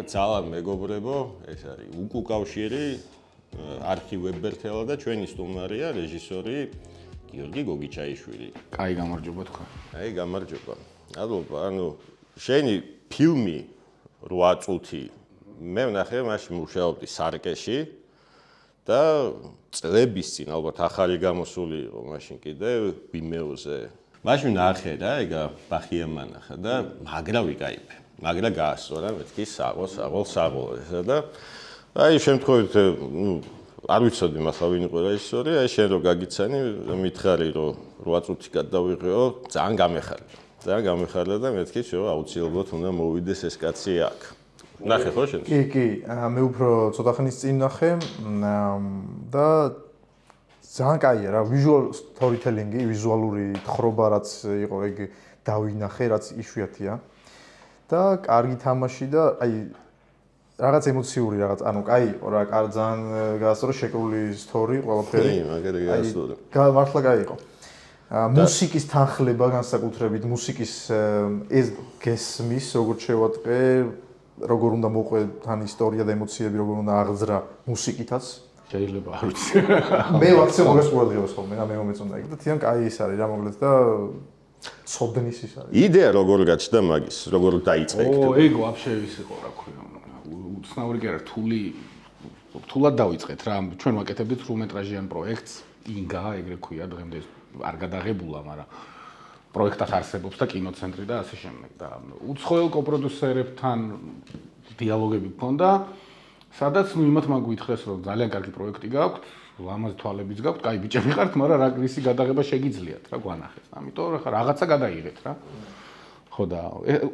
ძალიან მეგობრებო, ეს არის უკუკავშირი არქივებერთელა და ჩვენი სტუმარია რეჟისორი გიორგი გოგიჩაიშვილი. კაი გამარჯობა თქვა. აი გამარჯობა. მადლობა, შენი ფილმი 8 წუთი მე ვნახე მაშინ მუშაობდი სარკეში და წლების წინ ალბათ ახალი გამოსული იყო მაშინ კიდე Vimeo-ზე. მაშინ ნახე რა, ეგა ბახიამ ნახა და მაგრა ვიკაიფე. მაგრა გაასწორა მეთქი საღოლ ესა და აი შემთხვევით არ ვიცოდი მართლა ვინ იყო რეჟისორი, აი შენ რო გაგიცანი მითხარი რომ 8 წუთი გადავიღეო, ძალიან გამეხარდა და მეთქი რომ აუცილებლად უნდა მოვიდეს ეს კაცი აქ. ნახე ხო შენ? კი, მე უფრო ცოტა ხნის წინ ნახე და ძალიან კაია რა, visual storytelling-ი, ვიზუალური თხრობა რაც იყო ეგ დავინახე, რაც იშვიათია. და კარგი თამაში და აი რაღაც ემოციური რაღაც, ანუ კაი იყო რა, ძალიან გაასწორა შეკრული story ყველაფერი. კი, მაგარი გაასწორა. მართლა კაი იყო. მუსიკის თანხლება განსაკუთრებით, მუსიკის ეს გესმის, როგორც შევატყე, როგორ უნდა მოყვე თან ისტორია და ემოციები, როგორ უნდა აღძრა მუსიკითაც. შეიძლება არ ვიცი. მე ვაქცე მოგეს ყოველდღიურს ხოლმე, რა მე მომეწონდა ეგ და თიან კაი ის არის რა მოკლედ და ცოდნის ის არის. იდეა როგორ გაჩნდა მაგის, როგორ დაიწყე ეგ? ეგ ვაფშე ის იყო რა ქვია. უცნაური კი არა, რთულად დავიწყეთ რა. ჩვენ ვაკეთებდით სრულმეტრაჟიან პროექტს, ინგა ეგრე ქვია, დღემდე არ გადაღებულა, მაგრამ პროექტად არსებობს და კინოცენტრი და ასე შემდეგ და უცხოელ კოპროდიუსერებთან დიალოგები გქონდა, სადაც იმათ მაგვითხრეს რომ ძალიან კარგი პროექტი გაქვთ, ლამაზი თვალებიც გაქვთ, კაი ბიჭები ხართ, მაგრამ რა ისი გადაღება შეგიძლიათ რა გვანახეთ. ამიტომ ხა რაღაცა გადაიღეთ რა. ხო და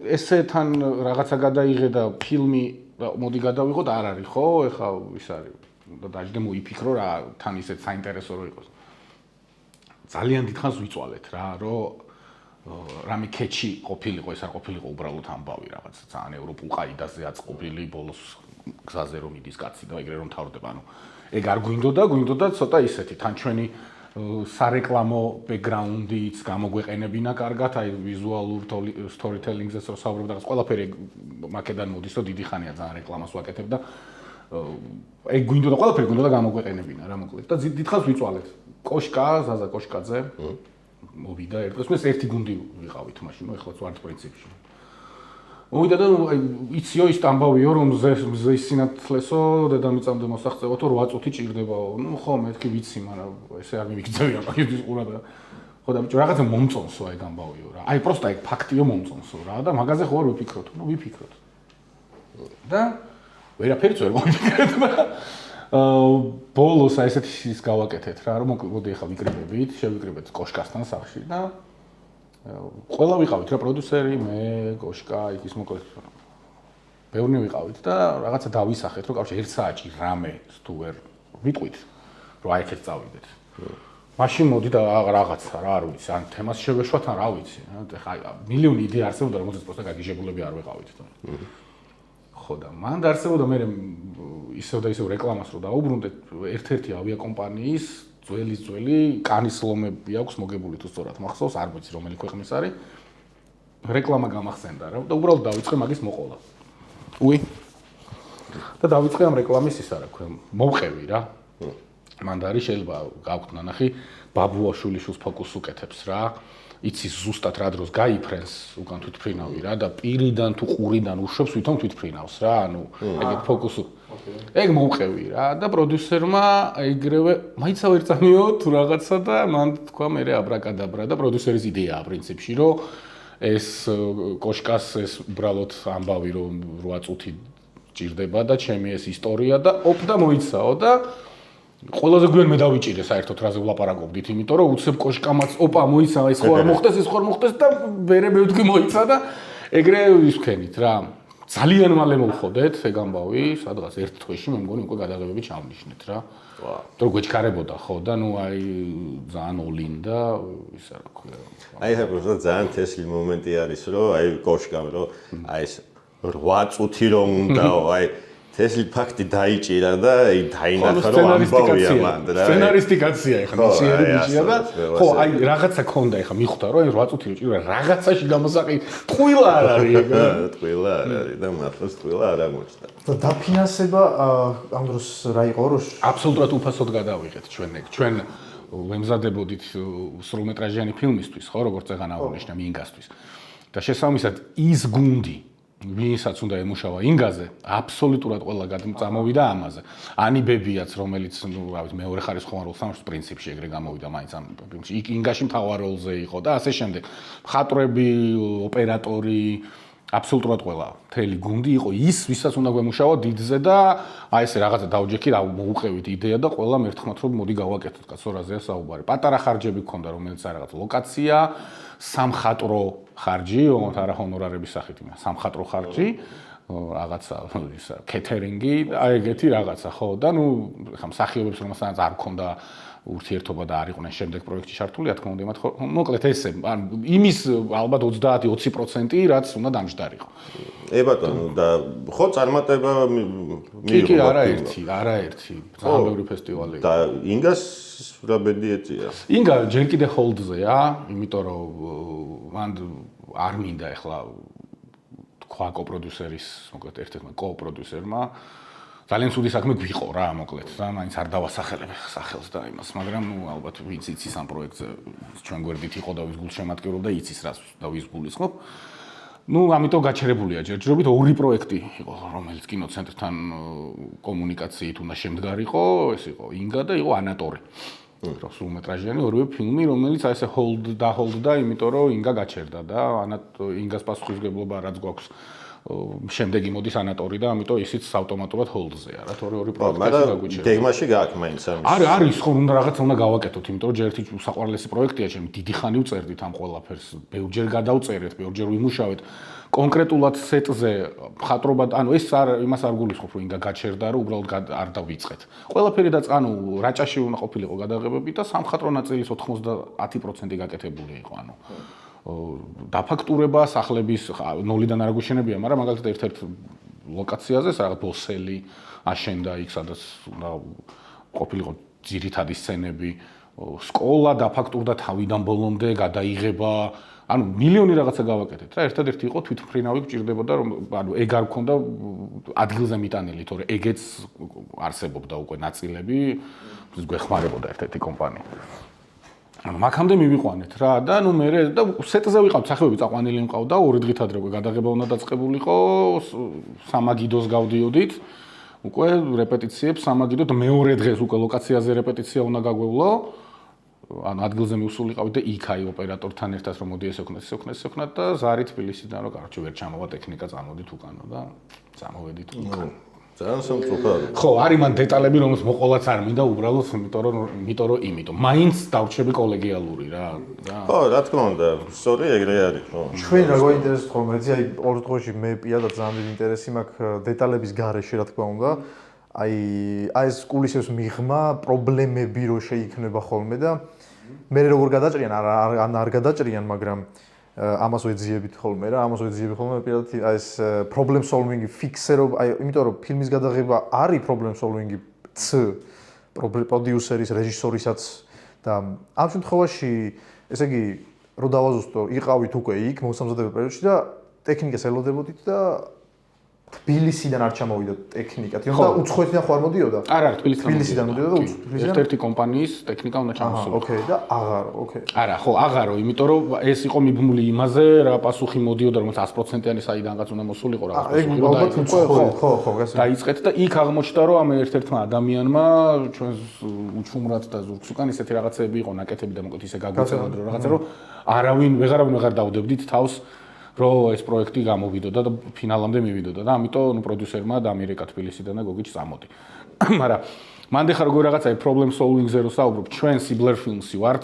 ესე თან რაღაცა გადაიღე და ფილმი მოდი გადავიღოთ არ არის ხო? ეხა ის არის და დაждე მოიფიქრო რა თან ისეთ საინტერესო რო იყოს. ძალიან დიდხანს ვიწვალეთ რა, რომ რამე კეჩი ყოფილიყო, ეს არ ყოფილიყო უბრალოდ ამბავი რაღაც ძალიან ევროპულ ყაიდაზე აწყობილი ბოლოს გზაზე რომ იდის კაცი და ეგრე რომ თავდება, ანუ ეგ არ გვინდოდა ცოტა ისეთი თან ჩვენი სარეკლამო ბექგრაუნდიც გამოგვეყენებინა კარგად, აი ვიზუალურ storytelling-ზე საუბრობ და ყველაფერი მაკედან მოდის, რომ დიდი ხანია ძალიან რეკლამას ვაკეთებ და ეგ გვინდოდა ყველაფერი გვინდოდა გამოგვეყენებინა რა მოკლედ და დიდხანს ვიწვალეთ. კოშკა, ზაზა კოშკაძე მოვიდა ერთდღეს, მე ერთი გუნდი ვიყავით მაშინ, ნუ ეხლა ვართ პრინციპში. მოვიდა და იციო ის ამბავიო რომ მზე სინათლესო დედამიწამდე მოსაღწევათო 8 წუთი ჭირდებაო. ნუ ხო მეთქი ვიცი, მაგრამ ესე არ მიმიგწევია მაგის ყურა და ხო და ბიჭო რაღაცა მომწონსო ეგ ამბავიო რა. აი პროსტა ეგ ფაქტიო მომწონსო რა და მაგაზე ხო არ ვიფიქროთ, ნუ ვიფიქროთ. და ვერაფერიც ვერ მოვიფიქრეთ, მაგრამ ბოლოს აი ესეთი ის გავაკეთეთ რა, რომ მოდი ახლა ვიკრიბებით, შევიკრიბეთ კოშკასთან სახში და ყველა ვიყავით რა, პროდიუსერი, მე, კოშკა, ის მოკლედ ბევრი ვიყავით და რაღაცა დავისახეთ, რომ კავშირი 1 საათი რამე თუ ვერ ვიტყვით, რომ აი ეგეთ წავიდეთ. მაშინ მოდი და რაღაცა რა არ ვიცი, ან თემას შევეშვათ, ან რა ვიცი, ხა მილიონი იდეა არსებობდა, რომელზეც პროსტა გაგიჟებულები არ ვიყავით და ხო და მან დაარსებოდა მე ისევ და ისევ რეკლამას რო დაუბრუნდეთ ერთ-ერთი ავიაკომპანიის ძველი კანის ლომები აქვს მოგებული თუ სწორად მახსოვს არ ვიცი რომელი ქვეყნის არის რეკლამა გამახსენდა რა და უბრალოდ დავიწყე მაგის მოყოლა უი და დავიწყე ამ რეკლამის ისა რა ქვია მოვყევი რა მან და არის შეიძლება გაქვთ ნანახი ბაბუაშვილიშვილს ფოკუს უკეთებს რა იცის ზუსტად რა დროს გაიფრენს უკან თვითფრინავი რა და პირიდან თუ ყურიდან უშვებს ვითომ თვითფრინავს რა ანუ ეგეთ ფოკუსი ეგ მოვყევი რა და პროდიუსერმა ეგრევე მაიცა ვერ წამიო თუ რაღაცა და მან თქვა მე აბრაკადაბრა და პროდიუსერის იდეაა პრინციპში რომ ეს კოშკას ეს უბრალოდ ამბავი რომ 8 წუთი ჭირდება და ჩემი ეს ისტორია და ოპ და მოიცაო და ყველაზე გვიან მე დავიჭირე საერთოდ რაზე ვლაპარაკობდით, იმიტომ რომ უცებ კოშკამაც ოპა მოიცა, ეს ხო არ მოხდეს, ეს ხო არ მოხდეს და ვერე მევთქვი მოიცა და ეგრე ვისქენით რა. ძალიან მალე მოვხოდეთ ეგ ამბავი, სადღაც ერთ თვეში მე მგონი უკვე გადაღებები ჩავნიშნეთ რა. თუ გვეჩქარებოდა ხო და ნუ აი ძალიან ოლინ და ისა რა ქვია. აი ეს უფრო ძალიან თესლი მომენტი არის რომ აი კოშკამ რომ აი ეს 8 წუთი რომ უნდაო აი თესლი ფაქტი დაიჭირა და დაინახა რომ ამბავია მან რა. სცენარისტიკაცია ეხლა მეცნიერი ბიჭია და ხო აი რაღაცა ქონდა ეხლა მიხვდა რომ 8 წუთი უჭირა რაღაცაში გამოსაყი ტყუილა არ არის ეგ. ტყუილა არ არის და მართლაც ტყუილა არ აღმოჩნდა. და დაფინანსება ამ დროს რა იყო რომ აბსოლუტურად უფასოდ გადავიღეთ ჩვენ ეგ. ჩვენ ვემზადებოდით სრულმეტრაჟიანი ფილმისთვის, ხო, როგორც ეგან აღნიშნა მინგასთვის. და შესაბამისად ის გუნდი ვინსაც უნდა ემუშავა ინგაზე, აბსოლუტურად ყველა წამოვიდა ამაზე. ანი ბებიაც, რომელიც, ნუ, რა ვიცი, მეორე ხარისხოვან როლს ამშვენებს პრინციპში ეგრე გამოვიდა მაინც ამ ფილმში. ინგაში მთავარ როლზე იყო და ასე შემდეგ. მხატვრები, ოპერატორი, აბსოლუტურად ყველა მთელი გუნდი იყო ის, ვისაც უნდა გვემუშავა დიდზე და აი ესე რაღაცა დაუჯექი, რა მოუყევით იდეა და ყველა მერთხმათ რომ მოდი გავაკეთოთ, კაცო, რაზეა საუბარი. პატარა ხარჯები გქონდა, რომელიც რაღაც ლოკაცია, სამხატვრო ხარჯი, ოღონდ არა ჰონორარების სახით, სამხატვრო ხარჯი, რაღაცა ისა კეთერინგი, აი ეგეთი რაღაცა, ხო, და ნუ ხა მსახიობებს რომელსაც არ ქონდა ურთიერთობა და არ იყვნენ შემდეგ პროექტში ჩართული, რა თქმა უნდა, იმათ მოკლედ ესე, ან იმის ალბათ 30-20%, რაც უნდა დამჯდარიყო. ბატონო, და ხო წარმატება კი, არაერთი, ძალიან ბევრი ფესტივალი. და ინგას რა ბედი ეწია? ინგა ჯერ კიდე ჰოლდზეა, იმიტომ რომ მან არ მინდა ეხლა თქვა კოპროდიუსერის, მოკლედ ერთ-ერთმა კოპროდიუსერმა ძალიან ცუდი საქმე გვიყო რა, მოკლედ და მაინც არ დავასახელებ სახელს და იმას, მაგრამ ნუ ალბათ ვინც იცის ამ პროექტზე ჩვენ გვერდით იყო და ვის გულშემატკივრობდა იცის რას და ვის გულისხმობ. ნუ ამიტომ გაჩერებულია ჯერჯერობით ორი პროექტი იყო, რომელიც კინოცენტრთან კომუნიკაციით უნდა შემდგარიყო, ეს იყო ინგა და იყო ანატორი. სრულმეტრაჟიანი ორივე ფილმი, რომელიც აი ესე ჰოლდდა, იმიტომ რომ ინგა გაჩერდა და ინგას პასუხისმგებლობა რაც გვაქვს შემდეგი მოდის ანატორი და ამიტომ ისიც ავტომატურად ჰოლდზეა რა, თორე ორი პროექტი გაგვიჩერდა. გეგმაში გააქვს მაინც ამის. არის ხო, უნდა რაღაცა უნდა გავაკეთოთ, იმიტომ რომ ჯერ ერთი საყვარლესი პროექტია, ჩემი დიდი ხანი ვწერდით ამ ყველაფერს, ბევრჯერ გადავწერეთ, ბევრჯერ ვიმუშავეთ. კონკრეტულად სეტზე მხატვრობა, ანუ ეს იმას არ გულისხმობ, რომ ინგა გაჩერდა, რომ უბრალოდ არ დავიწყეთ. ყველაფერი და ანუ რაჭაში უნდა ყოფილიყო გადაღებები და სამხატვრო ნაწილის 90% გაკეთებული იყო, ანუ დაფაქტურება სახლების ნოლიდან არ აგვიშენებია, მაგრამ მაგალითად ერთ-ერთ ლოკაციაზე რაღაც ბოსელი აშენდა იქ, სადაც უნდა ყოფილიყო ძირითადი სცენები, სკოლა დაფაქტურდა თავიდან ბოლომდე, გადაიღება, ანუ მილიონი რაღაცა გავაკეთეთ რა, ერთადერთი იყო თვითმფრინავი გჭირდებოდა, რომ ანუ ეგ არ გქონდა ადგილზე მიტანილი, თორე ეგეც არსებობდა უკვე ნაწილები, გვეხმარებოდა ერთ-ერთი კომპანია. ანუ მაგამდე მივიყვანეთ რა და ნუ მე და სეტზე ვიყავთ, სახეები წაყვანილი მყავდა, 2 დღით ადრე გადაღება უნდა დაწყებულიყო, სამაგიდოს გავდიოდით. უკვე რეპეტიციებს სამაგიდო და მეორე დღეს უკვე ლოკაციაზე რეპეტიცია უნდა გაგვევლო. ანუ ადგილზე მივსულიყავით და იქ აი ოპერატორთან ერთად რომ მოდი ეს ექნათ და ზარი თბილისიდან რომ კარჩი ვერ ჩამოვა ტექნიკა წამოდით უკანო და წამოვედით უკან. ძალიან სამწუხაროა. ხო, არის მან დეტალები, რომელსაც მოყოლაც არ მინდა უბრალოდ, იმიტომ. მაინც დავრჩები კოლეგიალური რა. ხო, რა თქმა უნდა, სწორი ეგრე არის, ხო. ჩვენ რა გვაინტერესებს ხოლმე, ეცი აი ორ დღეში მე პირადად ძალიან დიდი ინტერესი მაქვს დეტალების გარეშე, რა თქმა უნდა. აი ეს კულისებს მიღმა, პრობლემები რო შეიქმნება ხოლმე და მე როგორ გადაჭრიან, არ გადაჭრიან, მაგრამ ამას ვეძიებით ხოლმე რა, პირადად ეს problem solving-ი ფიქსერობა, აი იმიტომ რომ ფილმის გადაღება არის problem solving-ი პროდიუსერის, რეჟისორისაც და ამ შემთხვევაში, ესე იგი, რო დავაზუსტო, იყავით უკვე იქ მოსამზადებელ პერიოდში და ტექნიკას ელოდებოდით და თბილისიდან არ ჩამოვიდა ტექნიკა, თუმცა უცხოეთიდან ხო არ მოდიოდა? არა, თბილისიდან მოდიოდა და თბილისიდან ერთ-ერთი კომპანიის ტექნიკა უნდა ჩამოსულიყო. ოკეი, და აღარო, ოკეი. არა, ხო, აღარო, იმიტომ რომ ეს იყო მიბმული იმაზე, რა პასუხი მოდიოდა, რომ 100%-იანი საიდანღაც უნდა მოსულიყო რაღაც პასუხი და ხო, დაიწყეთ და იქ აღმოჩნდა, რომ ამ ერთ-ერთმა ადამიანმა ჩვენს უჩუმრად და ზურგს უკან ისეთი რაღაცები იყო ნაკეთები და მოკლედ ისე გაგვეცემოდა რომ რაღაცა რომ ვეღარავინ ვეღარ დავდებდით თავს რომ ეს პროექტი გამოვიდოდა და ფინალამდე მივიდოდა და ამიტომ ნუ პროდიუსერმა და ამერიკა თბილისიდან და გოგიჩ წამოდი. მაგრამ მანდ ახლა როგორ რაღაცა problem solving-ზე რო საუბრობ, ჩვენ Sibler Films-ი ვართ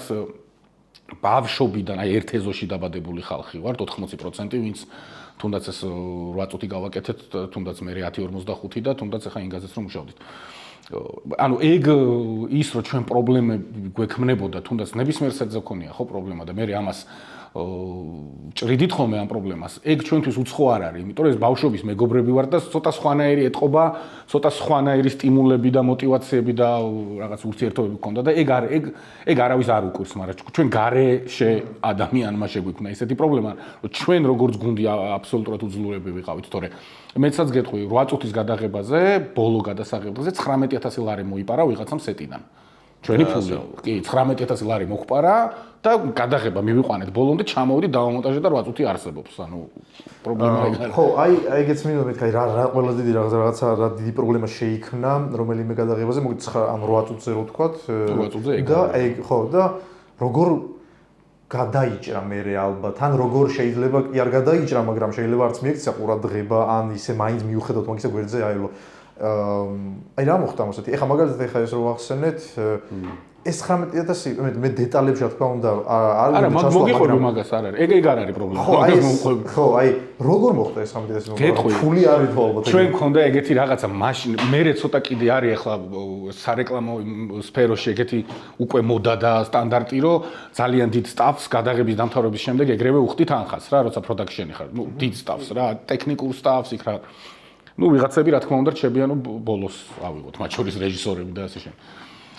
ბავშვობიდან, აი ერთ ეზოში დაბადებული ხალხი ვართ, 80%, ვინც თუნდაც ეს 8 წუთი გავაკეთეთ, თუნდაც მე 10:45 და თუნდაც ახლა ინგაზეც რომ მუშავდით. ანუ ეგ ის რომ ჩვენ პრობლემები გვექმნებოდა, თუნდაც ნებისმიერ სეტზე ქონია ხო პრობლემა და მე ამას ჭრიდით ხოლმე ამ პრობლემას. ეგ ჩვენთვის უცხო არ არის, იმიტომ რომ ეს ბავშვობის მეგობრები ვარ და ცოტა სხვანაირი ეთყობა, ცოტა სხვანაირი სტიმულები და мотиваციები და რაღაც ურთიერთობები გქონდა და ეგ არავის არ უკვირს, მაგრამ ჩვენ გარეშე ადამიანმა შეგვიქმნა ესეთი პრობლემა, რომ ჩვენ როგორც გუნდი აბსოლუტურად უძლურები ვიყავით, თორე მეცაც გეტყვი 8 წუთის გადაღებაზე, ბოლო გადასაღებაზე 19000 ლარი მოიპარა ვიღაცამ სეტიდან. ჩვენი ფული, კი, 19000 ლარი მოხპარა და გადაღება მივიყვანეთ ბოლომდე, ჩამოვიდით, დავამონტაჟეთ და 8 წუთი არსებობს. ანუ პრობლემა ეგ არის. ხო, ეგეც მინდა მეთქი, რა ყველა დიდი რაღაცა რა დიდი პრობლემა შეიქმნა რომელიმე გადაღებაზე, მოგეთ 8 წუთზე რო ვთქვათ. 8 წუთზე ეგ. და ეგ ხო, და როგორ გადაიჭრა მე ალბათ, ან როგორ შეიძლება კი არ გადაიჭრა, მაგრამ შეიძლება არც მიექცა ყურადღება, ან ისე მაინც მიუხედავთ მაგისა გვერდზე აილო. აი რა მოხდა მოსეთი? ეხლა მაგალითად ეს რო ვახსენეთ, ეს 19000 მე დეტალებში რა თქმა უნდა არა მოგიყვები მაგას არ არის. ეგ არ არის პრობლემა. ხო, აი როგორ მოხდა ეს 19000? ფული არის თუ ალბათ. ჩვენ გქონდა ეგეთი რაღაცა მაშინ, მე ცოტა კიდე არის ახლა სარეკლამო სფეროში ეგეთი უკვე მოდა და სტანდარტი, რომ ძალიან დიდ სტაფს გადაღების დამთავრების შემდეგ ეგრევე უხდით ანხას რა, როცა პროდაქშენი ხარ. ნუ დიდ სტაფს რა, ტექნიკურ სტაფს იქ რა. ნუ ვიღაცები რა თქმა უნდა რჩებიან, რომ ბოლოს ავიღოთ, მათ შორის რეჟისორები და ასე შემდეგ.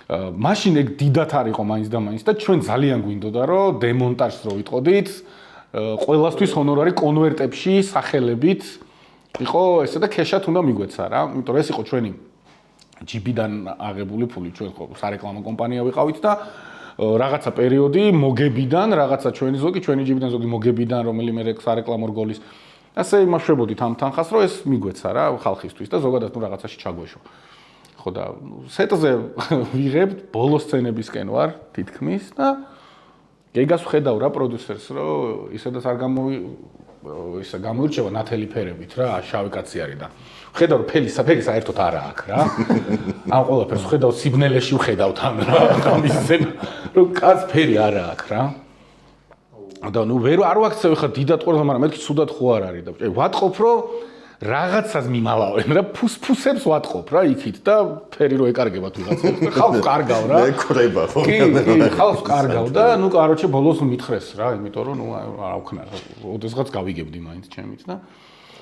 მაშინ ეგ დიდათ არ იყო მაინც და მაინც და ჩვენ ძალიან გვინდოდა რომ დემონტაჟს რო ვიტყოდით, ყველასთვის ჰონორარი კონვერტებში სახელებით იყო ესე და ქეშად უნდა მიგვეცა რა, იმიტომ რომ ეს იყო ჩვენი ჯიბიდან აღებული ფული, ჩვენ ხო სარეკლამო კომპანია ვიყავით და რაღაცა პერიოდი მოგებიდან, რაღაცა ჩვენი ჯიბიდან ზოგი მოგებიდან, რომელიმე სარეკლამო რგოლის ასე იმაშვებოდით ამ თანხას, რომ ეს მიგვეცა რა ხალხისთვის და ზოგადად ნუ რაღაცაში ჩაგვეშო. ხო და სეტზე ვიღებთ ბოლო სცენებისკენ ვარ თითქმის და გეგას ვხედავ რა პროდიუსერს, რომ ისედაც არ გამოირჩევა ნათელი ფერებით რა, შავი კაცი არის და ვხედავ რომ ფერი საერთოდ არა აქვს რა. ამ ყველაფერს ვხედავ სიბნელეში ვხედავთ ამ რა, ამის სცენა, რომ კაც ფერი არა აქვს რა. და ნუ არ ვაქცევ ხა დიდად ყურს, მაგრამ მეთქი ცუდად ხო არ არის და ვატყობ რომ რაღაცას მიმალავენ რა, ფუსებს ვატყობ რა იქით და ფერი რო ეკარგებათ ვიღაცებს და ხალხს კარგავ რა. ეკვრება ხო? კი, ხალხს კარგავ და ნუ კაროჩე ბოლოს მითხრეს რა, იმიტომ რომ ნუ რა ვქნა, ოდესღაც გავიგებდი მაინც ჩემით და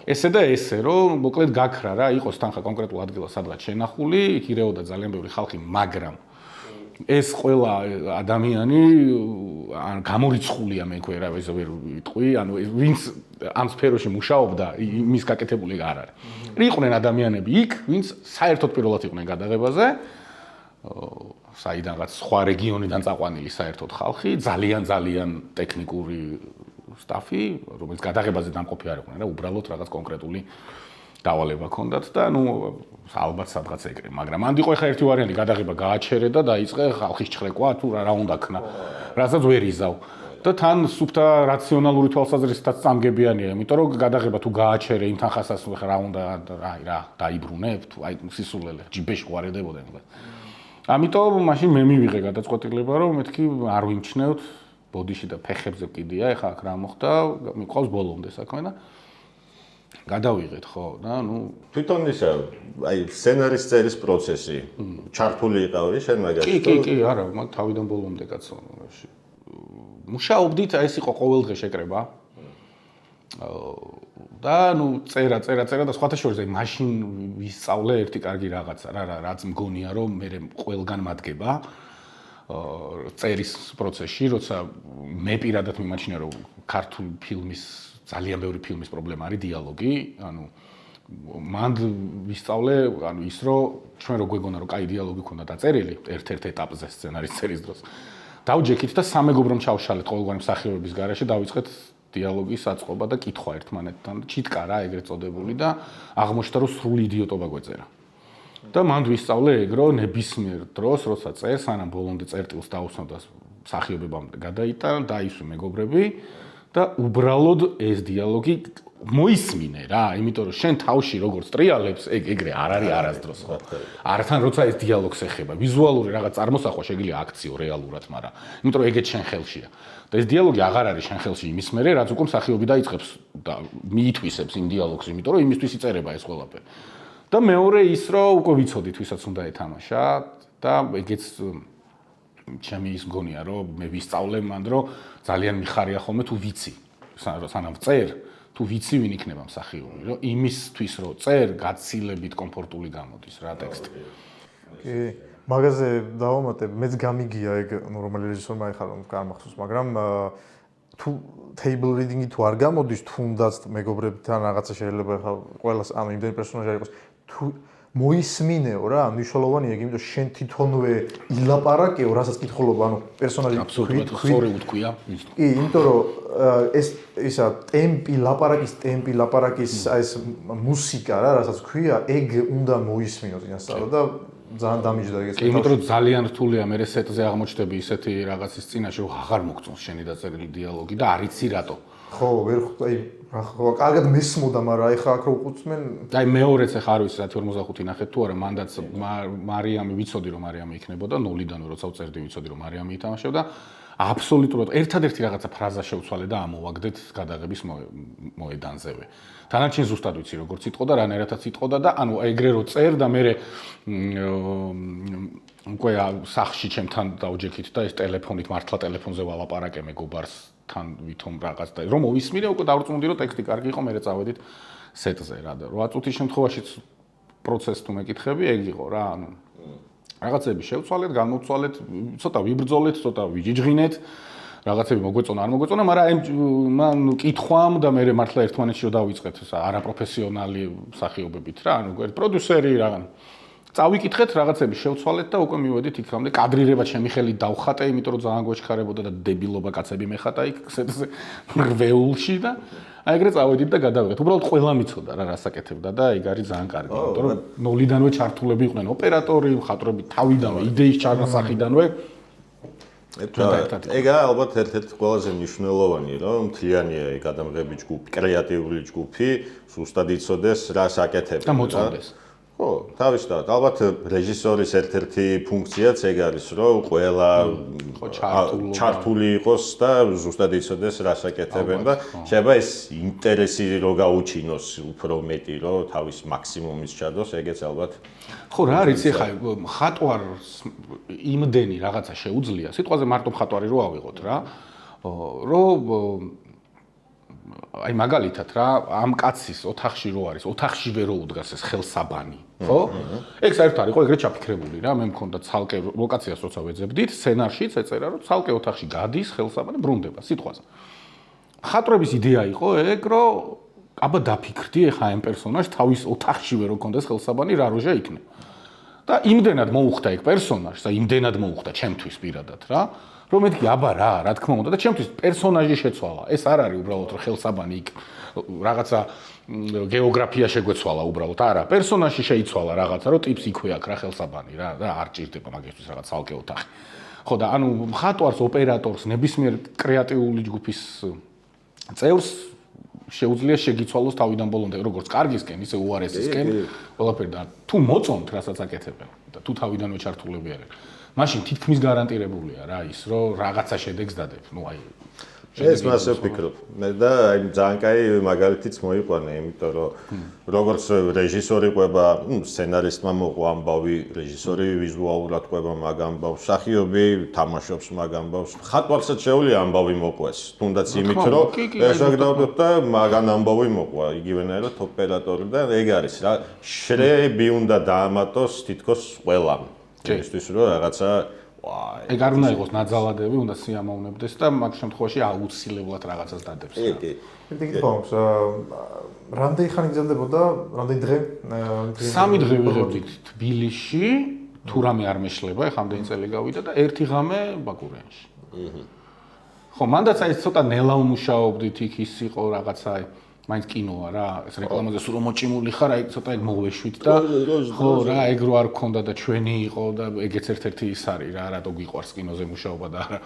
ესე და ესე რომ მოკლედ გაქრა რა, იყოს თანხა კონკრეტულ ადგილას სადღაც შენახული, იქ ირეოდა ძალიან ბევრი ხალხი, მაგრამ ეს ყველა ადამიანი ან გამორიცხულია მე ქვე რა ეს ვერ ვიტყვი, ანუ ვინც ამ სფეროში მუშაობდა, იმის გაკეთებული არ არის. იყვნენ ადამიანები იქ, ვინც საერთოდ პირველად იყვნენ გადაღებაზე, საიდანაც სხვა რეგიონიდან წაყვანილი საერთოდ ხალხი, ძალიან ტექნიკური სტაფი, რომელიც გადაღებაზე დამყოფი არ იყვნენ რა, უბრალოდ რაღაც კონკრეტული დავალება ქონდათ და ნუ ალბათ სადღაც ეკრე, მაგრამ მანდ იყო ხა ერთი ვარიანტი, გადაღება გააჩერე და დაიწყე ხალხის ჩხრეკვა, თუ რა უნდა ქნა, რასაც ვერ იზავ. და თან სუფთა რაციონალური თვალსაზრისითაც წამგებიანია, იმიტომ რომ გადაღება თუ გააჩერე იმ თანხასაც რა უნდა რა დაიბრუნებ, თუ აი სისულელე ჯიბეში ყواردებოდა იმლა. ამიტომ მაშინ მე მივიღე გადაწყვეტილება, რომ მეთქი არ ვიმჩნევთ ბოდიში და ფეხებზე კიდია, ეხა აქ რა მოხდა, მიყვავს ბოლომდე საქმე და გადავიღეთ ხო და ნუ თვითონ ისა აი სცენარის წერის პროცესი ჩართული იყავი შენ მაგაში? კი, არა, მაგ თავიდან ბოლომდე კაცო. მუშაობდით, ეს იყო ყოველდღე შეკრება. და ნუ წერა და სხვათა შორის აი მაშინ ვისწავლე ერთი კარგი რაღაცა რა, რაც მგონია რომ მე ყველგან მადგება წერის პროცესში, როცა მე პირადად მიმაჩნია რომ ქართული ფილმის ძალიან ბევრი ფილმის პრობლემა არის დიალოგი, ანუ მანდ ვისწავლე, ანუ ის რომ ჩვენ რო გვეგონა რომ კაი დიალოგი ქონდა დაწერილი ერთ-ერთ ეტაპზე სცენარის წერის დროს. დავჯექით და სამეგობრომ ჩავშალეთ ყოველგვარი მსახიობების გარეშე, დავიწყეთ დიალოგის აწყობა და კითხვა ერთმანეთთან და ჩიტკა რა ეგრეთ წოდებული და აღმოჩნდა რომ სრული იდიოტობა გვეწერა. და მანდ ვისწავლე ეგ რომ ნებისმიერ დროს, როცა წერს, ანამ ბოლომდე წერტილს დაუსვამდა მსახიობებამდე გადაიტან, დაისვი მეგობრები და უბრალოდ ეს დიალოგი მოისმინე რა, იმიტომ რომ შენ თავში როგორც ტრიალებს, ეგრე არ არის არასდროს ხო. ართან როცა ეს დიალოგს ეხება, ვიზუალური რაღაც წარმოსახვა შეგიძლია აქციო რეალურად, მაგრამ იმიტომ რომ ეგეც შენ ხელშია. და ეს დიალოგი აღარ არის შენ ხელში იმის მერე, რაც უკვე მსახიობი დაიწყებს და მიითვისებს იმ დიალოგს, იმიტომ რომ იმისთვის იწერება ეს ყველაფერი. და მეორე ის რომ უკვე ვიცოდით, ვისაც უნდა ეთამაშა და ეგეც ჩემი ის მგონია რომ მე ვისწავლე მან რომ ძალიან მიხარია ხოლმე თუ ვიცი სანამ წერ თუ ვიცი ვინ იქნება მსახიობი რომ იმისთვის რომ წერ გაცილებით კომფორტული გამოდის რა ტექსტი კი მაგაზე დავამატებ მეც გამიგია ეგ რომელი რეჟისორმა ეხლა რომ გამახსოვს მაგრამ თუ table reading-ი თუ არ გამოდის თუნდაც მეგობრებთან რაღაცა შეიძლება ეხლა ყველას ამ იმდენი პერსონაჟი არ იყოს თუ მოისმინეო რა მნიშვნელოვანია იგი იმიტომ შენ თვითონვე ილაპარაკეო რასაც კითხულობ ანუ პერსონაჟი აბსოლუტურად ხორი უთქვია კი იმიტომ რომ ეს ისა ტემპი ლაპარაკის ეს მუსიკა რა რასაც ქვია ეგ უნდა მოისმინო წინასწარ და ძალიან დამიჯდა ეგ ეს კი იმიტომ რომ ძალიან რთულია მე სეტზე აღმოჩნდები ისეთი რაღაცის წინაშე რომ აღარ მოგწონს შენი დაწერილი დიალოგი და არ იცი რატო ხო ვერ აი ხო კარგად მესმოდა მაგრამ ეხა აქ რო უყუწმენ აი მეორეც ეხა არ ვიცი 45 ნახეთ თუ არა მანდაც მარიამი ვიცოდი რომ მარიამი იქნებოდა ნოლიდანვე როცა ვწერდი ვიცოდი რომ მარიამი ითამაშებდა აბსოლუტურად ერთადერთი რაღაცა ფრაზა შევცვალე და ამოვაგდეთ გადაღების მოედანზევე. თანაჩინ ზუსტად ვიცი როგორ იტყოდა, რანაირადაც იტყოდა და ანუ ეგრე რო წერ და მე უკვე სახში ჩემთან დავჯექით და ეს ტელეფონით მართლა ტელეფონზე ვალაპარაკე მეგობარსთან ვითომ რაღაც და რომ მოვისმინე უკვე დავწუნდი რომ ტექსტი კარგი იყო, მე წავედით სეტზე რა და 8 წუთის შემთხვევაშიც პროცესს თუ მეკითხები, ეგ იყო რა, ანუ რაღაცები შევცვალეთ, განმოვცვალეთ, ცოტა ვიბრძოლეთ, ცოტა ვიჯიჯღინეთ, რაღაცები მოგვეწონა, არ მოგვეწონა, მაგრამ კითხვამ და მე მართლა ერთმანეთში რომ დავიწყეთ არაპროფესიონალი მსახიობებით რა, ანუ პროდიუსერი რაღაც. წავიკითხეთ, რაღაცები შევცვალეთ და უკვე მივედით იქამდე. კადრირება ჩემი ხელით დავხატე, იმიტომ რომ ძალიან გვეჩქარებოდა და დებილობა კაცები მეხატა იქ სეტზე რვეულში და აი ეგრე წავედით და გადავიღეთ. უბრალოდ ყველა მიცოდა რა რასაკეთებდა და ეგ არის ძალიან კარგი, იმიტომ რომ ნოლიდანვე ჩართულები იყვნენ ოპერატორი, მხატვრები თავიდანვე, იდეის ჩანასახიდანვე. ეგა ალბათ ერთ-ერთი ყველაზე მნიშვნელოვანი, რომ მთლიანია ეგ ადამიანები ჯგუფი, კრეატიული ჯგუფი, ზუსტად იცოდეს რას აკეთებენ და მოწონდეს. ხო, თავისთავად. ალბათ რეჟისორის ერთ-ერთი ფუნქციაც ეგ არის, რომ ყველა ჩართული იყოს და ზუსტად იცოდეს რას აკეთებენ და შეიძლება ეს ინტერესი რო გაუჩინოს უფრო მეტი, რომ თავის მაქსიმუმის ჩადოს, ეგეც ალბათ. ხო, რა არის ეხა მხატვარს იმდენი რაღაცა შეუძლია. სიტყვაზე მარტო მხატვარი რო ავიღოთ რა, რომ აი მაგალითად რა, ამ კაცის ოთახში რო არის, ოთახშივე რო უდგას ეს ხელსაბანი, ხო? ეგ საერთოდ არ იყო ეგრე ჩაფიქრებული რა, მე მქონდა ცალკე ლოკაციას როცა ვეძებდით, სცენარშიც ეწერა რომ ცალკე ოთახში გადის ხელსაბანი, ბრუნდება სიტყვაზე. მხატვრების იდეა იყო ეგ, რომ აბა დაფიქრდი ეხა ამ პერსონაჟს თავის ოთახშივე რო კონდეს ხელსაბანი, რა როჟა იქნება. და იმდენად მოუხდა ეგ პერსონაჟს და იმდენად მოუხდა ჩემთვის პირადად რა. რომ მეთქი აბა რა თქმა უნდა და ჩემთვის პერსონაჟი შეცვალა. ეს არ არის უბრალოდ რომ ხელსაბანი იქ რაღაცა გეოგრაფია შეგვეცვალა უბრალოდ. არა, პერსონაჟი შეიცვალა რაღაცა, რომ ტიპს იქვე აქვს რა ხელსაბანი რა და არ ჭირდება მაგისთვის რაღაც ცალკე ოთახი. ხო და ანუ მხატვარს, ოპერატორს, ნებისმიერ კრეატიული ჯგუფის წევრს შეუძლია შეგიცვალოს თავიდან ბოლომდე, როგორც კარგისკენ, ისე უარესისკენ, ყველაფერი და თუ მოწონთ რასაც აკეთებენ და თუ თავიდანვე ჩართულები არიან. მაშინ თითქმის გარანტირებულია რა ის რომ რაღაცა შედეგს დადებ. ნუ აი ეს მასე ვფიქრობ. მე და აი ძალიან კაი მაგალითიც მოიყვანე, იმიტომ რომ როგორც რეჟისორი ყვება, სცენარისტმა მოყვა ამბავი, რეჟისორი ვიზუალურად ყვება მაგ ამბავს, მსახიობი თამაშობს მაგ ამბავს. ხატვარსაც შეუძლია ამბავი მოყვეს, თუნდაც იმით რომ ესაგდავდოთ და მაგან ამბავი მოყვა, იგივენაირად ოპერატორი და ეგ არის რა, შრეები უნდა დაამატოს თითქოს ყველამ. ისთვის რომ რაღაცა ეგ არ უნდა იყოს ნაძალადები, უნდა სიამოვნებდეს და მაგ შემთხვევაში აუცილებლად რაღაცას დადებს. კი. ერთი კითხვა აქვს, რამდენი ხანი გრძელდებოდა, რამდენი დღე? 3 დღე ვიღებდით თბილისში, თუ რამე არ მეშლება, ეხლა ამდენი წელი გავიდა და 1 ღამე ბაკურიანში. ხო, მანდაც აი ცოტა ნელა ვმუშაობდით, იქ ის იყო რაღაცა მაინც კინოა რა, ეს რეკლამაზე სულ მოჭიმული ხარ, აი ცოტა ეგ მოვეშვით და ხო რა, ეგ რო არ გქონდა და ჩვენი იყო და ეგეც ერთ-ერთი ის არის რა, რატო გიყვარს კინოზე მუშაობა და არა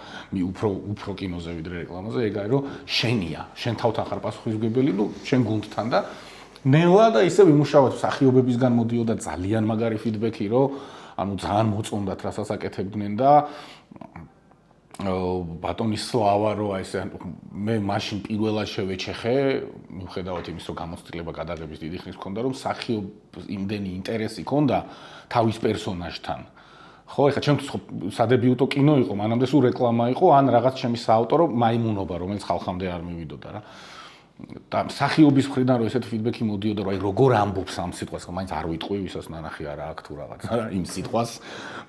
უფრო კინოზე ვიდრე რეკლამაზე, ეგ არის რომ შენია, შენ თავთან ხარ პასუხისმგებელი, ნუ შენ გუნდთან და ნელა და ისე ვიმუშავოთ, მსახიობებისგან მოდიოდა ძალიან მაგარი ფიდბექი, რომ ანუ ძალიან მოწონდათ რასაც აკეთებდნენ და ბატონი სლავა რო აი ესე მე მაშინ პირველად შევეჩეხე მიუხედავად იმის რომ გამოცდილება გადაღების დიდი ხნის ჰქონდა რომ მსახიობს იმდენი ინტერესი ჰქონდა თავის პერსონაჟთან ხო, ეხლა ჩემთვის ხო სადებიუტო კინო იყო, მანამდე სულ რეკლამა იყო, ან რაღაც ჩემი საავტორო მაიმუნობა, რომელიც ხალხამდე არ მივიდოდა რა. და მსახიობის მხრიდან რომ ესეთ ფიდბექი მოდიოდა, რომ აი როგორ ამბობს ამ სიტყვას, მაინც არ ვიტყვი, ვისაც ნანახი არა აქვს თუ რაღაც იმ სიტყვას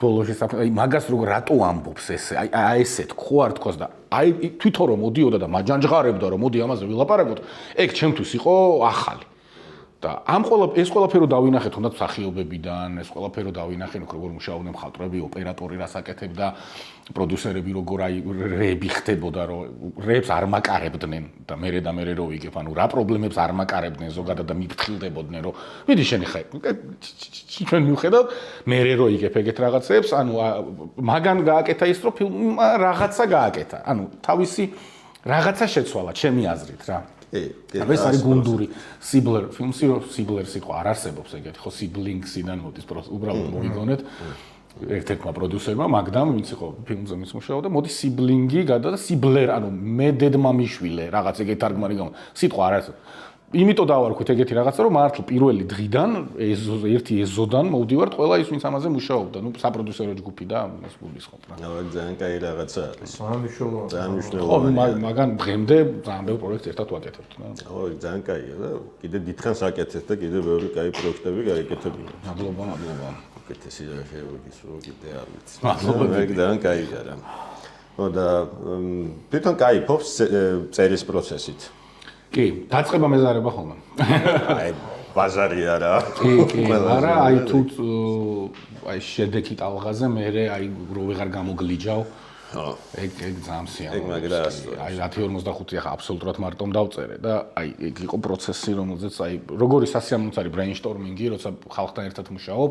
ბოლოში აი მაგას როგორ რატო ამბობს ესე, აი ესე ხო არ თქვას და აი თვითონ რომ მოდიოდა და მაჯანჯღარებდა რომ მოდი ამაზე ვილაპარაკოთ, ეგ ჩემთვის იყო ახალი. და ამ ეს ყველაფერი დავინახე თუნდაც მსახიობებიდან, ეს ყველაფერი დავინახე, როგორ მუშაობდნენ მხატვრები, ოპერატორი რას აკეთებდა, პროდიუსერები როგორ აი რეები ხდებოდა, რომ რეებს არ მაკარებდნენ და მე რო ვიგებ, ანუ რა პრობლემებს არ მაკარებდნენ ზოგადად და მიფრთხილდებოდნენ, რომ მიდი შენ ხე. ჩვენ მივხედავთ, მე რო იგებ ეგეთ რაღაცებს, ანუ მაგან გააკეთა ის, რომ ფილმმა რაღაცა გააკეთა. ანუ თავისი რაღაცა შეცვალა, ჩემი აზრით რა. ეს არის გუნდური სიბლერ ფილმსი რომ სიბლერ სიტყვა არ არსებობს ეგეთი ხო სიბლინგსიდან მოდის უბრალოდ მოიგონეთ ერთ-ერთმა პროდიუსერმა მაგდამ ვინც იყო ფილმზე მის მუშაობდა მოდი სიბლინგი გადა და სიბლერ ანუ მე დედმამიშვილე რაღაც ეგეთი თარგმანი გამო სიტყვა არ არსებობს იმიტომ დავარქვით ეგეთი რაღაცა რომ მართლა პირველი დღიდან ერთი ეზოდან მოვდივართ ყველა ის ვინც ამაზე მუშაობდა ნუ საპროდიუსერო ჯგუფი და ეს გულისხმობ რა ძალიან კაი რაღაცა არის ძალიან მნიშვნელოვანია მაგან დღემდე ძალიან ბევრ პროექტს ერთად ვაკეთებთ რა ხო ძალიან კაია და კიდე დიდხანს აკეთებთ და კიდე ბევრი კაი პროექტები გაიგეთებინა მადლობა უკეთესი რა შეგვიგის რო კიდე არ ვიცი მადლობა ძალიან კაია რა ხო და თვითონ кайფობს წერის პროცესით კი, დაწყება მეზარება ხოლმე. აი, ბაზარი არა. კი, არა, აი თუ აი შედეგი ტალღაზე მე აი რო ვეღარ გამოგლიჯავ. ხო. ეგ ძალიან სიანო. ეგ მაგრას. აი 10:45 ახლა აბსოლუტურად მარტომ დავწერე და აი ეგ იყო პროცესი, რომელზეც აი როგორი სასიამოვნოც არის ბრეინშტორმინგი, როცა ხალხთან ერთად მუშაობ.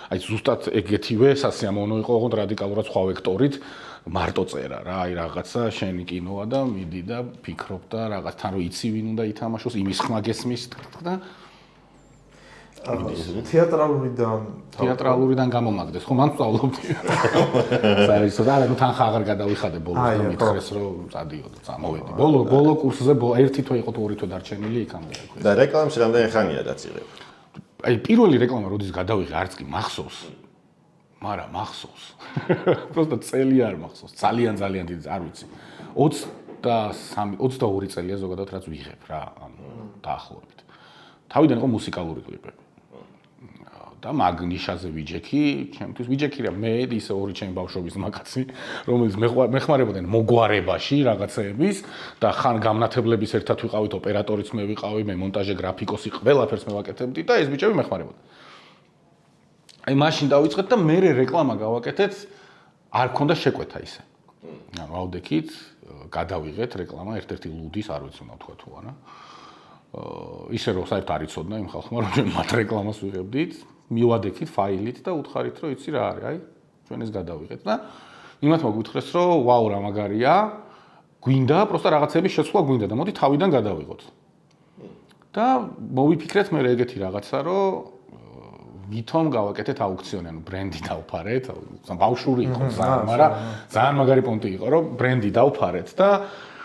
აი ზუსტად ეგეთივე სასიამოვნო იყო, ოღონდ რადიკალურად სხვა ვექტორით. მარტო წერა რა, აი რაღაცა შენი კინოა და მიდი და ფიქრობ და რაღაც თან რო იცი ვინ უნდა ითამაშოს, იმის ხმა გესმის და თეატრალურიდან გამომაგდეს, ხო მან სწავლობდი. საერთოდ არა, ნუ თან ხაღარ გადავიხადე ბოლოს და მითხრეს რომ წადიოდო, წამოვედი. ბოლო კურსზე ერთი თვე იყო თუ ორი თვე დარჩენილი იქამდე. და რეკლამის რამდენი ხანია დაწირებ? აი პირველი რეკლამა როდის გადავიღე, არც კი მახსოვს. მარა მახსოვს. просто წელი არ მახსოვს. ძალიან დიდი, არ ვიცი. 22 წელია ზოგადად რაც ვიღებ რა, ანუ დაახლოებით. თავიდან იყო მუსიკალური კლიპები. და მაგნიშაზე ვიჯექი, ჩემთვის ვიჯექი რა, მე ისე ორი ჩემი ბავშვობის მაგაცი, რომელიც მეხმარებოდნენ მოგვარებაში რაღაცეების და ხან გამნათებლების ერთად ვიყავით, ოპერატორიც მე ვიყავი, მე მონტაჟე გრაფიკოსი, ყველაფერს მე ვაკეთებდი და ეს ბიჭები მეხმარებოდნენ. აი მაშინ დავიწყეთ და მე რეკლამა გავაკეთეთ, არ ქონდა შეკვეთა ისე. ანუ ავდექით, გადავიღეთ რეკლამა ერთ-ერთი ლუდის, არ ვიცი უნდა თქვა თუ არა. ისე რომ საერთოდ არ იცოდნა იმ ხალხმა, რომ ჩვენ მათ რეკლამას ვიღებდით, მივადექით ფაილით და უთხარით, რომ იცი რა არის, აი, ჩვენ ეს გადავიღეთ და იმათ მოგვითხრეს, რომ ვაუ რა მაგარია, გვინდა, პროსტა რაღაცების შეცვლა გვინდა და მოდი თავიდან გადავიღოთ. და მოვიფიქრეთ მე ეგეთი რაღაცა, რომ ვითომ გავაკეთეთ აუქციონი, ანუ ბრენდი დავფარეთ, ბავშვური იყო ძალიან, მაგრამ ძალიან მაგარი პონტი იყო, რომ ბრენდი დავფარეთ და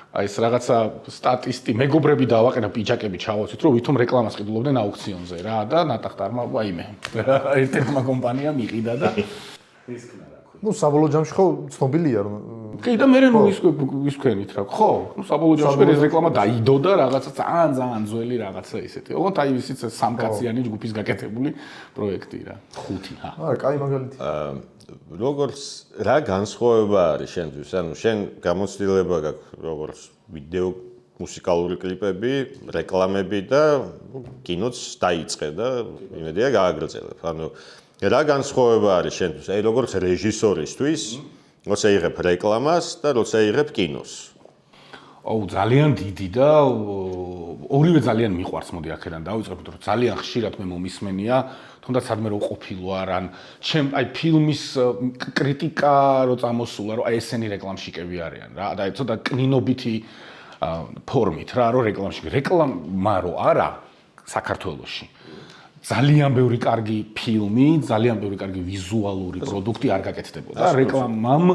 აი ეს რაღაცა სტატისტი მეგობრები დავაყენა პიჯაკები ჩავაცვით, რომ ვითომ რეკლამას ყიდულობდნენ აუქციონზე რა და ნატახტარმა ვაიმე. ერთ-ერთმა კომპანიამ იყიდა და ის ქნა რა ქვია. ნუ საბოლოო ჯამში ხო ცნობილია რომ კი და მე ნუ ის ვქენით რა. ხო, ნუ საბოლოო ჯამში ეს რეკლამა დაიდო და რაღაცა ძალიან ძველი რაღაცა ისეთი. ოღონდ აი ისიც სამკაციანი ჯგუფის გაკეთებული პროექტი რა. 5 რა. არა, კაი მაგალითი. როგორც რა განსხვავება არის შენთვის? ანუ შენ გამოცდილება გაქვს როგორც ვიდეო მუსიკალური კლიპები, რეკლამები და კინოც დაიწყე და იმედია გააგრძელებ. ანუ რა განსხვავება არის შენთვის? აი როგორც რეჟისორისთვის, როცა იღებ რეკლამას და როცა იღებ კინოს. აუ ძალიან დიდი და ორივე ძალიან მიყვარს, მოდი აქედან დავიწყებ, რომ ძალიან ხშირად მე მომისმენია, თუნდაც სადმე რო ყოფილო არ ან ჩემ აი ფილმის კრიტიკა რო წამოსულა, რომ აი ესენი რეკლამშიკები არიან რა და ცოტა კნინობითი ფორმით რა, რომ რეკლამა რო არა საქართველოში. ძალიან ბევრი კარგი ფილმი, ძალიან ბევრი კარგი ვიზუალური პროდუქტი არ გაკეთდებოდა. რეკლამამ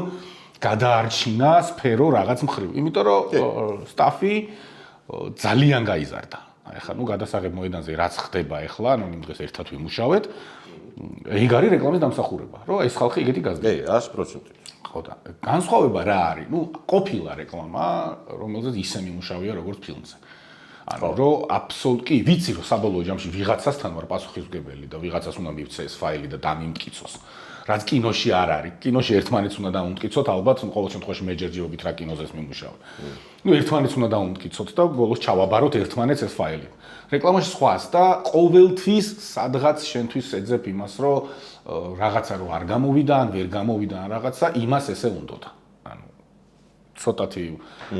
გადაარჩინა სფერო რაღაც მხრივ. იმიტომ რომ სტაფი ძალიან გაიზარდა. აი ხა ნუ გადასაღებ მოედანზე რაც ხდება ახლა, ანუ იმ დღეს ერთად ვიმუშავეთ. ეგ არის რეკლამის დამსახურება, რომ ეს ხალხი ეგეთი გაზრდილი. 100%. ხო და განსხვავება რა არის? ყოფილა რეკლამა, რომელზეც ისე მიმუშავია როგორც ფილმზე. ანუ რომ აბსოლუტი ვიცი რომ საბოლოო ჯამში ვიღაცასთან ვარ პასუხისმგებელი და ვიღაცას უნდა მივცე ეს ფაილი და დამიმტკიცოს. რაც კინოში არ არის. კინოში ერთმანეთს უნდა დაუმტკიცოთ, ალბათ ყოველ შემთხვევაში მეჯერჯერობით რა კინოზეს მიმუშავე. ერთმანეთს უნდა დაუმტკიცოთ და ბოლოს ჩავაბაროთ ერთმანეთს ეს ფაილი. რეკლამაში სხვას და ყოველთვის სადღაც შენთვის ეძებ იმას, რომ რაღაცა რო არ გამოვიდა, ან ვერ გამოვიდა, ან რაღაცა იმას ესე უნდოდა. ანუ ცოტათი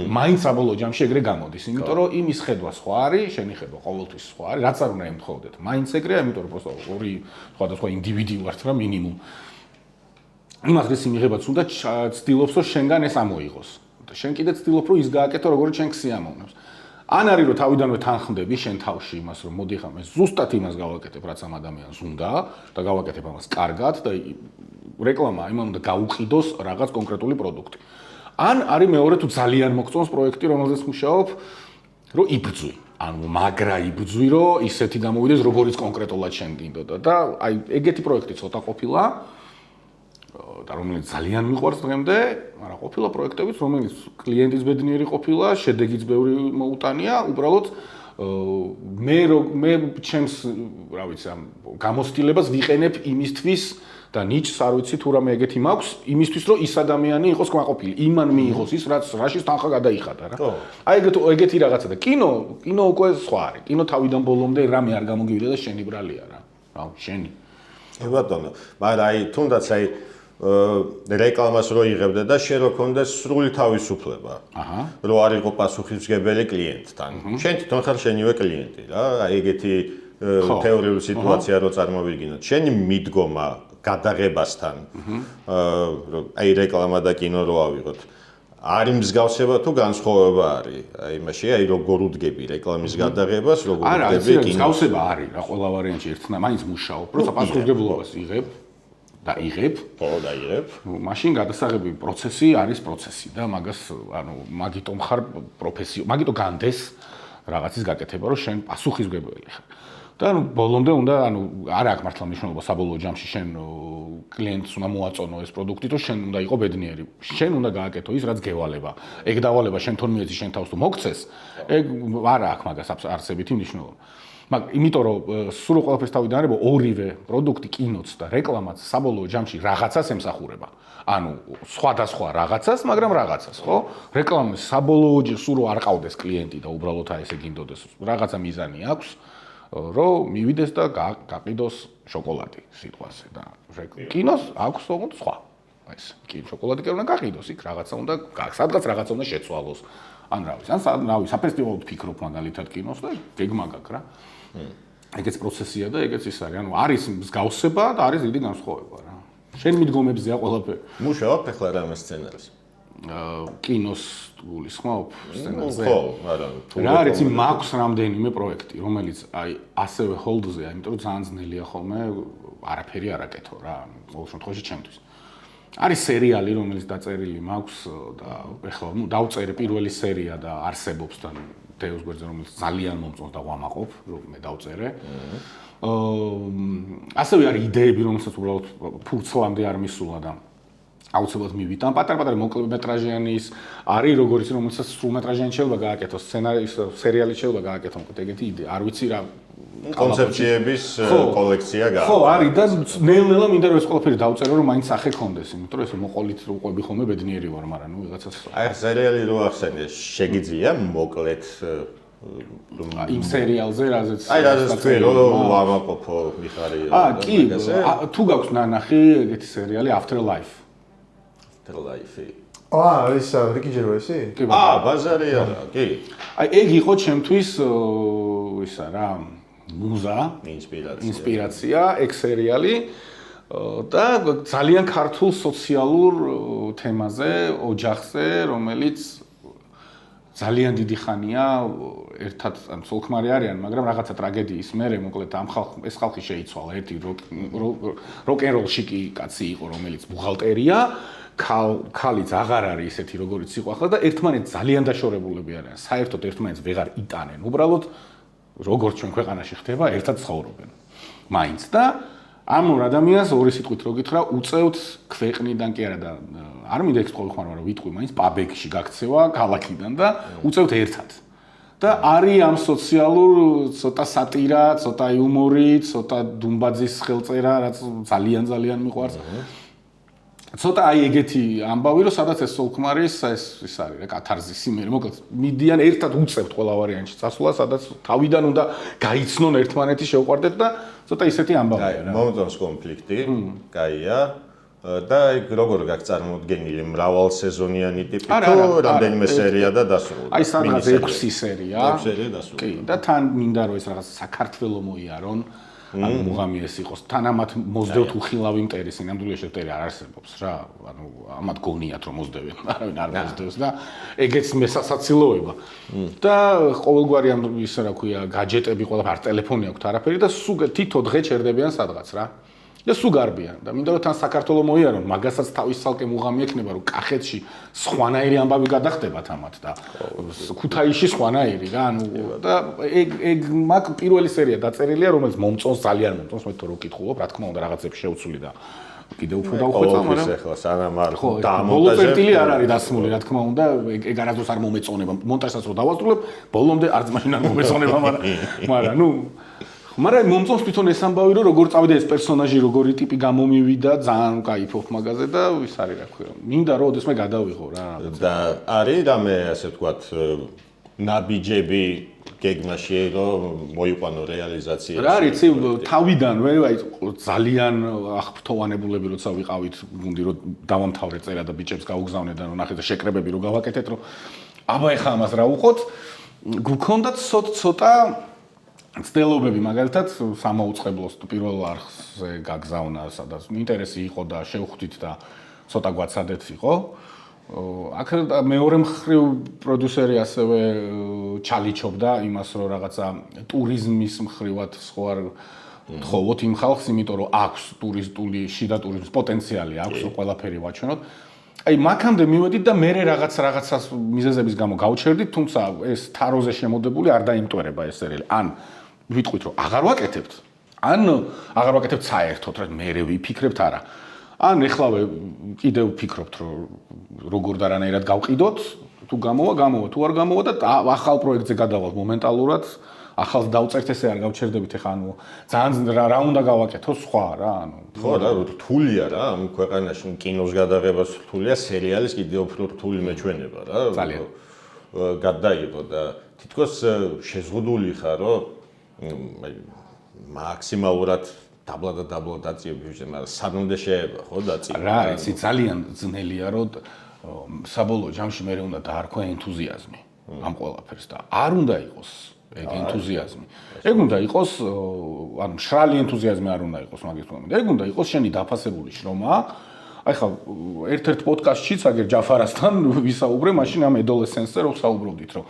მაინც საბოლოო ჯამში ეგრე გამოდის, იმიტომ რომ იმის ხედვა სხვა არის, შენი ხედვა ყოველთვის სხვა არის, რაც არ უნდა ემთხოვდეთ. მაინც ეგრეა, იმიტომ რომ პროსტო ორი სხვადასხვა ინდივიდი ვართ რა მინიმუმ. იმას რისი მიღებაც უნდა ცდილობს, რომ შენგან ეს ამოიღოს. და შენ კიდე ცდილობ, რომ ის გააკეთო, როგორც შენ ქსიამოვნებს. ან არის რომ თავიდანვე თანხმდები შენ თავში იმას, რომ მოდი ხა მე ზუსტად იმას გავაკეთებ, რაც ამ ადამიანს უნდა და გავაკეთებ ამას კარგად და რეკლამა იმან უნდა გაუყიდოს რაღაც კონკრეტული პროდუქტი. ან არის მეორე თუ ძალიან მოგწონს პროექტი, რომელზეც მუშაობ, რომ იბრძვი. ანუ მაგრა იბრძვი, რომ ისეთი გამოვიდეს, როგორც კონკრეტულად შენ გინდოდა და აი ეგეთი პროექტი ცოტა ყოფილა და რომელიც ძალიან მიყვარს დღემდე, მაგრამ ყოფილა პროექტებიც, რომელიც კლიენტის ბედნიერი ყოფილა, შედეგიც ბევრი მოუტანია, უბრალოდ მე ჩემს, რა ვიცი, ამ გამოცდილებას ვიყენებ იმისთვის და ნიჭს არ ვიცი თუ რამე ეგეთი მაქვს, იმისთვის რომ ის ადამიანი იყოს კმაყოფილი, იმან მიიღოს ის, რაც რაშიც თანხა გადაიხადა რა. აი ეგეთი რაღაცა და კინო უკვე სხვა არის. კინო თავიდან ბოლომდე რამე არ გამოგივიდა და შენი ბრალია რა. რა, შენი. ბატონო, მაგრამ აი თუნდაც აი რეკლამას რო იღებდა და შენ რო ქონდეს სრული თავისუფლება. რო არ იყო პასუხისმგებელი კლიენტთან. შენ თვითონ ხარ შენივე კლიენტი რა. აი ეგეთი თეორიული სიტუაცია რო წარმოვიდგინოთ. შენი მიდგომა გადაღებასთან აი რეკლამა და კინო რო ავიღოთ. არის მსგავსება თუ განსხვავება არის? აი იმაში აი როგორ უდგები რეკლამის გადაღებას, როგორ უდგები კინოს? მსგავსება არის რა ყველა ვარიანტში ერთნაირად მაინც მუშაობ, როცა პასუხისმგებლობას იღებ და იღებ. ხო, და იღებ. მაშინ გადასაღები პროცესი არის პროცესი და მაგას ანუ მაგიტომ ხარ პროფესიო, მაგიტომ განდეს რაღაცის გაკეთება, რომ შენ პასუხისმგებელი ხარ. და ანუ ბოლომდე უნდა ანუ არ აქვს მართლა მნიშვნელობა საბოლოო ჯამში შენ კლიენტს უნდა მოაწონო ეს პროდუქტი, თუ შენ უნდა იყო ბედნიერი. შენ უნდა გააკეთო ის, რაც გევალება. ეგ დავალება შენ თორმეტი შენ თავს თუ მოგცეს, ეგ არ აქვს მაგას არსებითი მნიშვნელობა. იმიტომ რომ სულ ყველაფერს თავიდან არის, ორივე პროდუქტი, კინოც და რეკლამაც საბოლოო ჯამში რაღაცას ემსახურება. ანუ სხვადასხვა რაღაცას, მაგრამ რაღაცას, ხო? რეკლამის საბოლოო სულ არ ყავდეს კლიენტი და უბრალოდ აი ესე გინდოდეს, რაღაცა მიზანი აქვს, რომ მივიდეს და გაყიდოს შოკოლადი სიტყვაზე და კინოს აქვს თქო სხვა. აი ეს კი შოკოლადი კი უნდა გაყიდოს, იქ რაღაცა უნდა სადღაც რაღაცა უნდა შეცვალოს. ან რა ვიცი, ან რა ვიცი, საფესტივალოდ ფიქრობ მაგალითად კინოს და გეგმა გაქვს რა. ეგეც პროცესია და ეგეც ის არის. ანუ არის მსგავსება და არის დიდი განსხვავება რა. შენ მიდგომებზეა ყველაფერი. მუშაობ ახლა რამე სცენარზე. კინოს გულისხმობ სცენარზე. ხო, მაგრამ რა არის იმ მაქვს რამდენიმე პროექტი, რომელიც აი ასევე ჰოლდზეა, იმიტომ რომ ძალიან ძნელია ხოლმე არაფერი არ აკეთო რა, ყოველ შემთხვევაში ჩემთვის. არის სერიალი, რომელიც დაწერილი მაქვს და ეხლა დავწერე პირველი სერია და არსებობს და თეოს გვერდზე, რომელიც ძალიან მომწონს და ვამაყობ, რომ მე დავწერე. ასევე არის იდეები, რომელსაც უბრალოდ ფურცლამდე არ მისულა და აუცილებლად მივიტან. პატარ-პატარა მოკლემეტრაჟიანი ის არის, როგორც რომელსაც სრულმეტრაჟიანი შეიძლება გააკეთოს, სცენარის სერიალი შეიძლება გააკეთოს, მოკლედ ეგეთი იდეა. არ ვიცი რა კონცეფციების კოლექცია გააქვს. ხო, არის და ნელ-ნელა მინდა რომ ეს ყველაფერი დავწერო, რომ მაინც სახე კონდეს, იმიტომ რომ ეს მოყოლით უყვები ხოლმე ბედნიერი ვარ, მაგრამ ნუ ვიღაცას აი სერიალი რო ახსენე, შეგიძლია მოკლედ იმ სერიალზე, რაზეც აი რაზეც თქვი რომ ვამაყობო მიხარია. კი, თუ გაქვს ნანახი ეგეთი სერიალი Afterlife. Afterlife. ის რიკი ჯერვაისი? ბაზარია რა, კი. აი ეგ იყო ჩემთვის ისა რა, მუზა, ინსპირაცია, ეგ სერიალი და ძალიან ქართულ სოციალურ თემაზე, ოჯახზე, რომელიც ძალიან დიდი ხანია ერთად სულქმარი არიან, მაგრამ რაღაცა ტრაგედიის მერე მოკლედ ეს ხალხი შეიცვალა. ერთი როკ-ენ-როლში კი კაცი იყო, რომელიც ბუღალტერია, ქალიც აღარ არის ისეთი როგორიც იყო ახლა და ერთმანეთს ძალიან დაშორებულები არიან. საერთოდ ერთმანეთს ვეღარ იტანენ. უბრალოდ როგორც ჩვენ ქვეყანაში ხდება, ერთად ცხოვრობენ. მაინც და ამ ადამიანს ორი სიტყვით რო გითხრა, უწევთ ქვეყნიდან კი არა და არ მინდა ეს ყოველ ხარ, მაგრამ ვიტყვი მაინც პაბეგში გაქცევა ქალაქიდან და უწევთ ერთად. და არის ამ სოციალურ ცოტა სატირა, ცოტა იუმორი, ცოტა დუმბაძის ხელწერა, რაც ძალიან მიყვარს. ცოტა აი ეგეთი ამბავი, რომ სადაც ეს სოლქმარის ეს არის რა კათარზისი მე მოკლედ მიდიან ერთად უწევთ ყველა ვარიანტში წასვლა, სადაც თავიდან უნდა გაიცნონ ერთმანეთი შეუყვარდეთ და ცოტა ისეთი ამბავია რა. მომწონს კონფლიქტი, კაია. და ეგ როგორ გაქვს წარმოდგენილი მრავალსეზონიანი ტიპი თუ რამდენიმე სერია და დასრულდა. აი სადღაც 6 სერია. 6 სერია დასრულდა. კი, და თან მინდა რომ ეს რაღაც საქართველო მოიარონ. ანუ მუღამი ეს იყოს. თან ამათ მოძდევთ უხილავი მტერი, სინამდვილეში მტერი არ არსებობს რა. ანუ ამათ გონიათ რომ მოძდევენ, არავინ არ მოძდევს და ეგეც მესასაცილოება. და ყოველგვარი ამ ისე რა ქვია, გაჯეტები ყველაფერი, ტელეფონი აქვთ არაფერი და სულ თითო დღე ჩერდებიან სადღაც რა. და სულ გარბიან და მინდა რომ თან საქართველო მოიარონ, მაგასაც თავის ცალკე მუღამი ექნება, რომ კახეთში სხვანაირი ამბავი გადახდებათ ამათ და ქუთაისში სხვანაირი რა, ანუ და ეგ მაგ პირველი სერია დაწერილია, რომელიც მომწონს, ძალიან მომწონს, მე თვითონ რო ვკითხულობ, რა თქმა უნდა, რაღაცებს შევცვლი და კიდევ უფრო დავხვეწა, მაგრამ ახლა სანამ არ ბოლო წერტილი არ არის დასმული, რა თქმა უნდა, ეგ არასდროს არ მომეწონება, მონტაჟსაც რო დავასრულებ, ბოლომდე არც მაშინ არ მომეწონება, მაგრამ ნუ მაგრამ მომწონს თვითონ ეს ამბავი რომ როგორ წავიდა ეს პერსონაჟი როგორი ტიპი გამომივიდა ძალიან кайფობ მაგაზე და ვის არის რა ქვია მინდა რომ ოდესმე გადავიღო რა და არის რამე ასე ვთქვათ ნაბიჯები გეგმაში რომ მოიყვანო რეალიზაცია რა არის იცი თავიდანვე აი ძალიან აღფრთოვანებულები როცა ვიყავით გუნდი რომ დავამთავრე წერა და ბიჭებს გაუგზავნე და ნახეთ და შეკრებები რომ გავაკეთეთ რომ აბა ეხა ამას რა უყოთ გქონდათ ცოტა ცდილობები მაგალითად სამაუწყებლოს პირველ არხზე გაგზავნა, სადაც ინტერესი იყო და შევხვდით და ცოტა გვაცადეთ იყო. აქ მეორე მხრივ პროდიუსერი ასევე ჩალიჩობდა იმას, რომ რაღაცა ტურიზმის მხრივად სხვა არ თხოვოთ იმ ხალხს, იმიტომ რომ აქვს ტურისტული შიდა ტურიზმის პოტენციალი აქვს, რომ ყველაფერი ვაჩვენოთ. აი მაგამდე მივედით და მე რაღაცას მიზეზების გამო გავჩერდით, თუმცა ეს თაროზე შემოდებული არ დაიმტვერება ეს სერიალი. ან ვიტყვით რომ აღარ ვაკეთებთ. ან აღარ ვაკეთებთ საერთოდ, რა მე ვიფიქრებთ არა. ან ეხლავე კიდევ ვფიქრობთ რომ როგორ და რანაირად გავყიდოთ, თუ გამოვა, თუ არ გამოვა და ახალ პროექტზე გადავალთ მომენტალურად. ახალს დავწერთ ესე არ გავჩერდებით ეხა ანუ ძალიან რა უნდა გავაკეთო სხვა რა ანუ ხო რა რთულია რა ამ ქვეყანაში კინოს გადაღებას რთულია სერიალის კიდევ უფრო რთული მეჩვენება რა ძალიან გადაიღო და თითქოს შეზღუდული ხარ რომ მაქსიმალურად დაბლა დაწიები მაგრამ სანამდე შეება ხო დაწიება რა იცი ძალიან ძნელია რომ საბოლოო ჯამში მე უნდა დაარქვა ენთუზიაზმი ამ ყველაფერს და არ უნდა იყოს ეგ ენთუზიაზმი. ეგ უნდა იყოს, ანუ მშრალი ენთუზიაზმი არ უნდა იყოს მაგის მომენტ. ეგ უნდა იყოს შენი დაფასებული შრომა. აი ხა ერთ-ერთ პოდკასტშიც აგერ ჯაფარასთან ვისაუბრე, მაშინ ამ adolescence-ზე რო საუბრობდით, რომ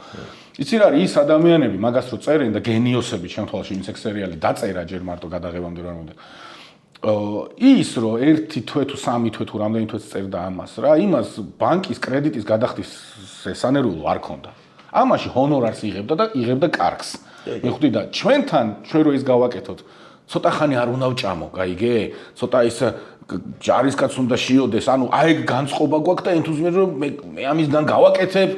იცი რა ის ადამიანები მაგას რო წერენ და გენიოსები შემთხვევაში ვინც ეგ სერიალი დაწერა ჯერ მარტო გადაღებამდე რა მომენტ. ის რომ ერთი თვე თუ სამი თვე თუ რამდენი თვეც წერდა ამას რა, იმას ბანკის კრედიტის გადახდის სანერულო არ ქონდა. ამაში ჰონორარს იღებდა და იღებდა კარგს. მე ხვდი და ჩვენ რო ის გავაკეთოთ, ცოტა ხანი არ უნდა ვჭამო, გაიგე? ცოტა ის ჯარისკაც უნდა შიოდეს, ანუ აი ეგ განწყობა გვაქვს და ენთუზიაზმი რომ მე ამისგან გავაკეთებ,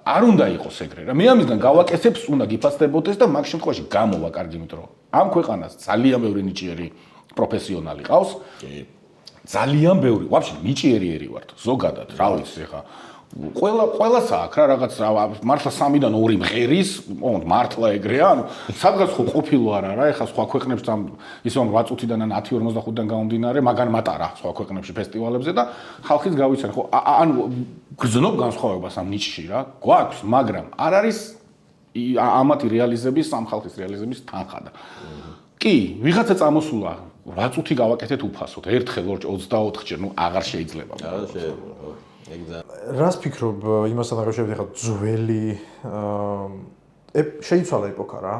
არ უნდა იყოს ეგრე რა. მე ამისგან გავაკეთებს, უნდა გიფასდებოდეს და მაგ შემთხვევაში გამოვა კარგი, იმიტომ რომ ამ ქვეყანას ძალიან ბევრი ნიჭიერი პროფესიონალი ყავს. ძალიან ბევრი, ვაფშე ნიჭიერიერი ვართ, ზოგადად, რა ვიცი ხა ყველას აქვს რა რაღაც მართლა 3-დან 2 მღერის, მართლა ეგრეა, ანუ სადღაც ხო ყოფილო არა რა, ეხლა სხვა ქვეყნებში ისე 8 წუთიდან ან 10:45-დან გამომდინარე, მაგან მატარა სხვა ქვეყნებში ფესტივალებზე და ხალხიც გავიცან, ხო, ანუ გრძნობ განსხვავებას ამ ნიჭში რა, გვაქვს, მაგრამ არ არის ამათი რეალიზების, ამ ხალხის რეალიზების თანხა და კი, ვიღაცა წამოსულა, 8 წუთი გავაკეთეთ უფასოდ, ერთხელ 24 ჯერ, ნუ აღარ შეიძლება. არ შეიძლება. რას ფიქრობ იმასთან დაკავშირებით ხა ძველი შეიცვალა ეპოქა რა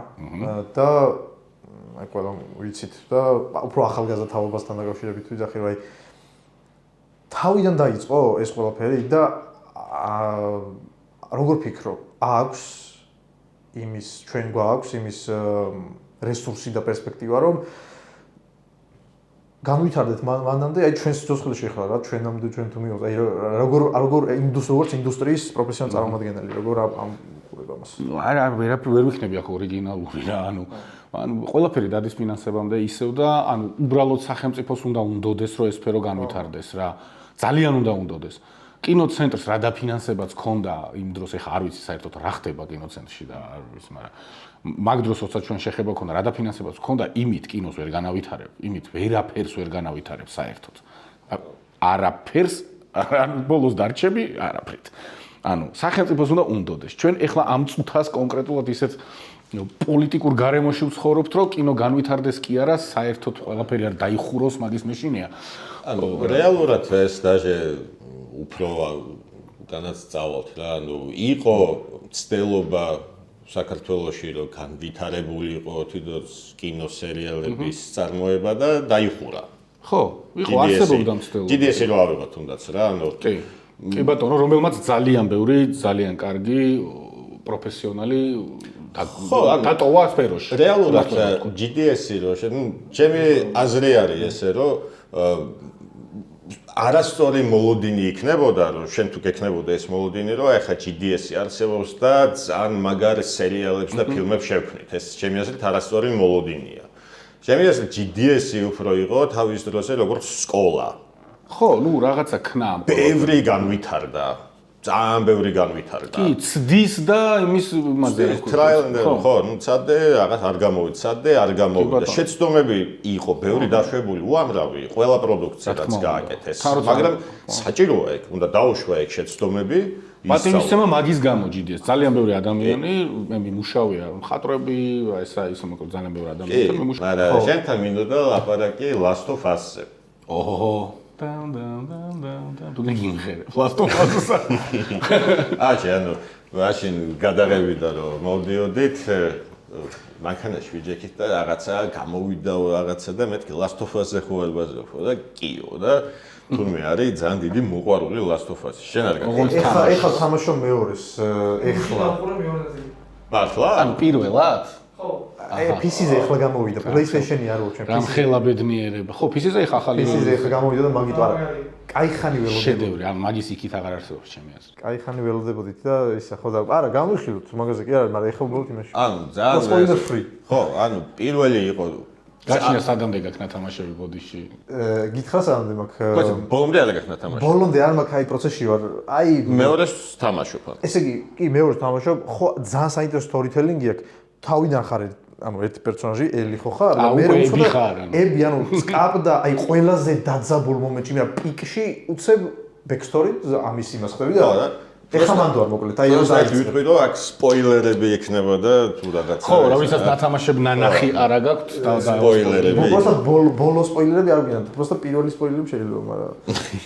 და აი ყველა ვიცით და უფრო ახალგაზრდა თაობასთან დაკავშირებით ვიძახი რომ აი თავიდან დაიწყო ეს ყველაფერი და როგორ ფიქრობ აქვს იმის ჩვენ გვაქვს იმის რესურსი და პერსპექტივა რომ განვითარდეთ მანამდე, აი ჩვენ სიცოცხლეში ხარ რა, ჩვენამდე ჩვენ თუ მივიღოთ, აი როგორ როგორც ინდუსტრიის პროფესიონალ წარმომადგენელი, როგორ ამყურებ ამას. არა, ვერაფერ ვერ ვიქნები ახ ორიგინალური რა, ანუ ყველაფერი დადის ფინანსებამდე ისევ და ანუ უბრალოდ სახელმწიფოს უნდა უნდოდეს, რომ ეს სფერო განვითარდეს რა. ძალიან უნდა უნდოდეს. კინოცენტრს რა დაფინანსებაც ქონდა იმ დროს, ეხა არ ვიცი საერთოდ რა ხდება კინოცენტრში და არ ვიცი, მაგრამ მაგ დროს როცა ჩვენ შეხება ქონდა, რა დაფინანსებაც ქონდა, იმით კინოს ვერ განავითარებ, იმით ვერაფერს ვერ განავითარებ საერთოდ. არაფერს, ანუ ბოლოს დარჩები არაფრით. ანუ სახელმწიფოს უნდა უნდოდეს. ჩვენ ეხლა ამ წუთას კონკრეტულად ისეთ პოლიტიკურ გარემოში ვცხოვრობთ, რომ კინო განვითარდეს კი არა, საერთოდ ყველაფერი არ დაიხუროს მაგის მეშინია. ანუ რეალურად ეს დაჟე უფრო განაცწავლოთ რა, ანუ იყო ცდელობა საქართველოში რომ განვითარებული იყო თვითონ კინოსერიალების წარმოება და დაიხურა. ხო, იყო არსებობდა ცდელობა. GDS-ი რო ავიღოთ თუნდაც რა, ანუ კი ბატონო, რომელმაც ძალიან ბევრი, ძალიან კარგი პროფესიონალი დატოვა სფეროში. რეალურად GDS-ი რო ჩემი აზრი არის ესე რომ არასწორი მოლოდინი იქნებოდა, რომ შენ თუ გექნებოდა ეს მოლოდინი, რომ ეხა GDS-ი არსებობს და ძალიან მაგარ სერიალებს და ფილმებს შევქმნით. ეს ჩემი აზრით არასწორი მოლოდინია. ჩემი აზრით GDS-ი უფრო იყო თავის დროზე როგორც სკოლა. ხო, ნუ რაღაცა ქნა. ბევრი განვითარდა. ძალიან ბევრი განვითარდა. კი, ცდის და იმის იმაზე ხო, ნუ ცადე, რაღაც არ გამოვიდა, ცადე, არ გამოვიდა. შეცდომები იყო ბევრი დაშვებული, უამრავი, ყველა პროდუქცია რაც გააკეთეს. მაგრამ საჭიროა ეგ, უნდა დაუშვა ეგ შეცდომები. პატივისცემა მაგის გამო GDS. ძალიან ბევრი ადამიანი, მე მიმუშავია, მხატვრები, ესა მოკლედ ძალიან ბევრი ადამიანი მიმუშავია. მაგრამ შენთან მინდოდა ლაპარაკი Last of Us-ზე. ოჰო. თუ გინღერე Last of Us-ზე. ანუ მაშინ გადაღებიდა რომ მოვდიოდით მანქანაში ვიჯექით და რაღაცა გამოვიდაო რაღაცა და მეთქი Last of Us-ზე ხوارბაზე ხო და კიო და თურმე არის ძალიან დიდი მოყვარული Last of Us-ი. შენ არ გაკეთე. ეხლა თამაშობ მეორეს ეხლა. მართლა? ან პირველად? ხო. PC-ზე ეხლა გამოვიდა, PlayStation-ი არ ვუჩვენ. რამ ხელა ბედნიერება. ხო, PC-ზე ეხლა ახალი PC-ზე ეხლა გამოვიდა და მაგით არა. კაიხანი ველოდებოდი. შედევრი, ან მაგის იქით აღარ არსებობს ჩემი აზრით. კაიხანი ველოდებოდით და ისა ხო და არა, გამიხილოთ მაგაზე კი არა, მაგრამ ეხლა უბრალოდ იმაში. ანუ ძალიან spoiler free. ხო, ანუ პირველი იყო გაჩნია სადამდე გაქნა თამაშები ბოდიში. გითხრა სადამდე მაქვს. բայց ბოლომდე არ გაქნა თამაში. ბოლომდე არ მაქვს, აი პროცესში ვარ. აი მეორეს თამაშობ. ესე იგი, კი მეორეს თამაშობ, ხო ძალიან საინტერესო storytelling-ი აქვს. თავიდან ხარ ანუ ერთი პერსონაჟი ელი ხო ხარ? მე ები ანუ სკაპ და აი ყველაზე დაძაბულ მომენტში, მე პიკში უცებ backstory ამის იმას ხვდები და ეხლა მანდ ვარ მოკლედ. აი ეს აი ვიტყვი რომ აქ სპოილერები ექნებოდა თუ რაღაცა. ხო, რა ვისაც დათამაშებ ნანახი არა გაქვთ და სპოილერები. უბრალოდ ბოლო სპოილერები არ გინდა. უბრალოდ პირველი სპოილერები შეიძლება, მაგრამ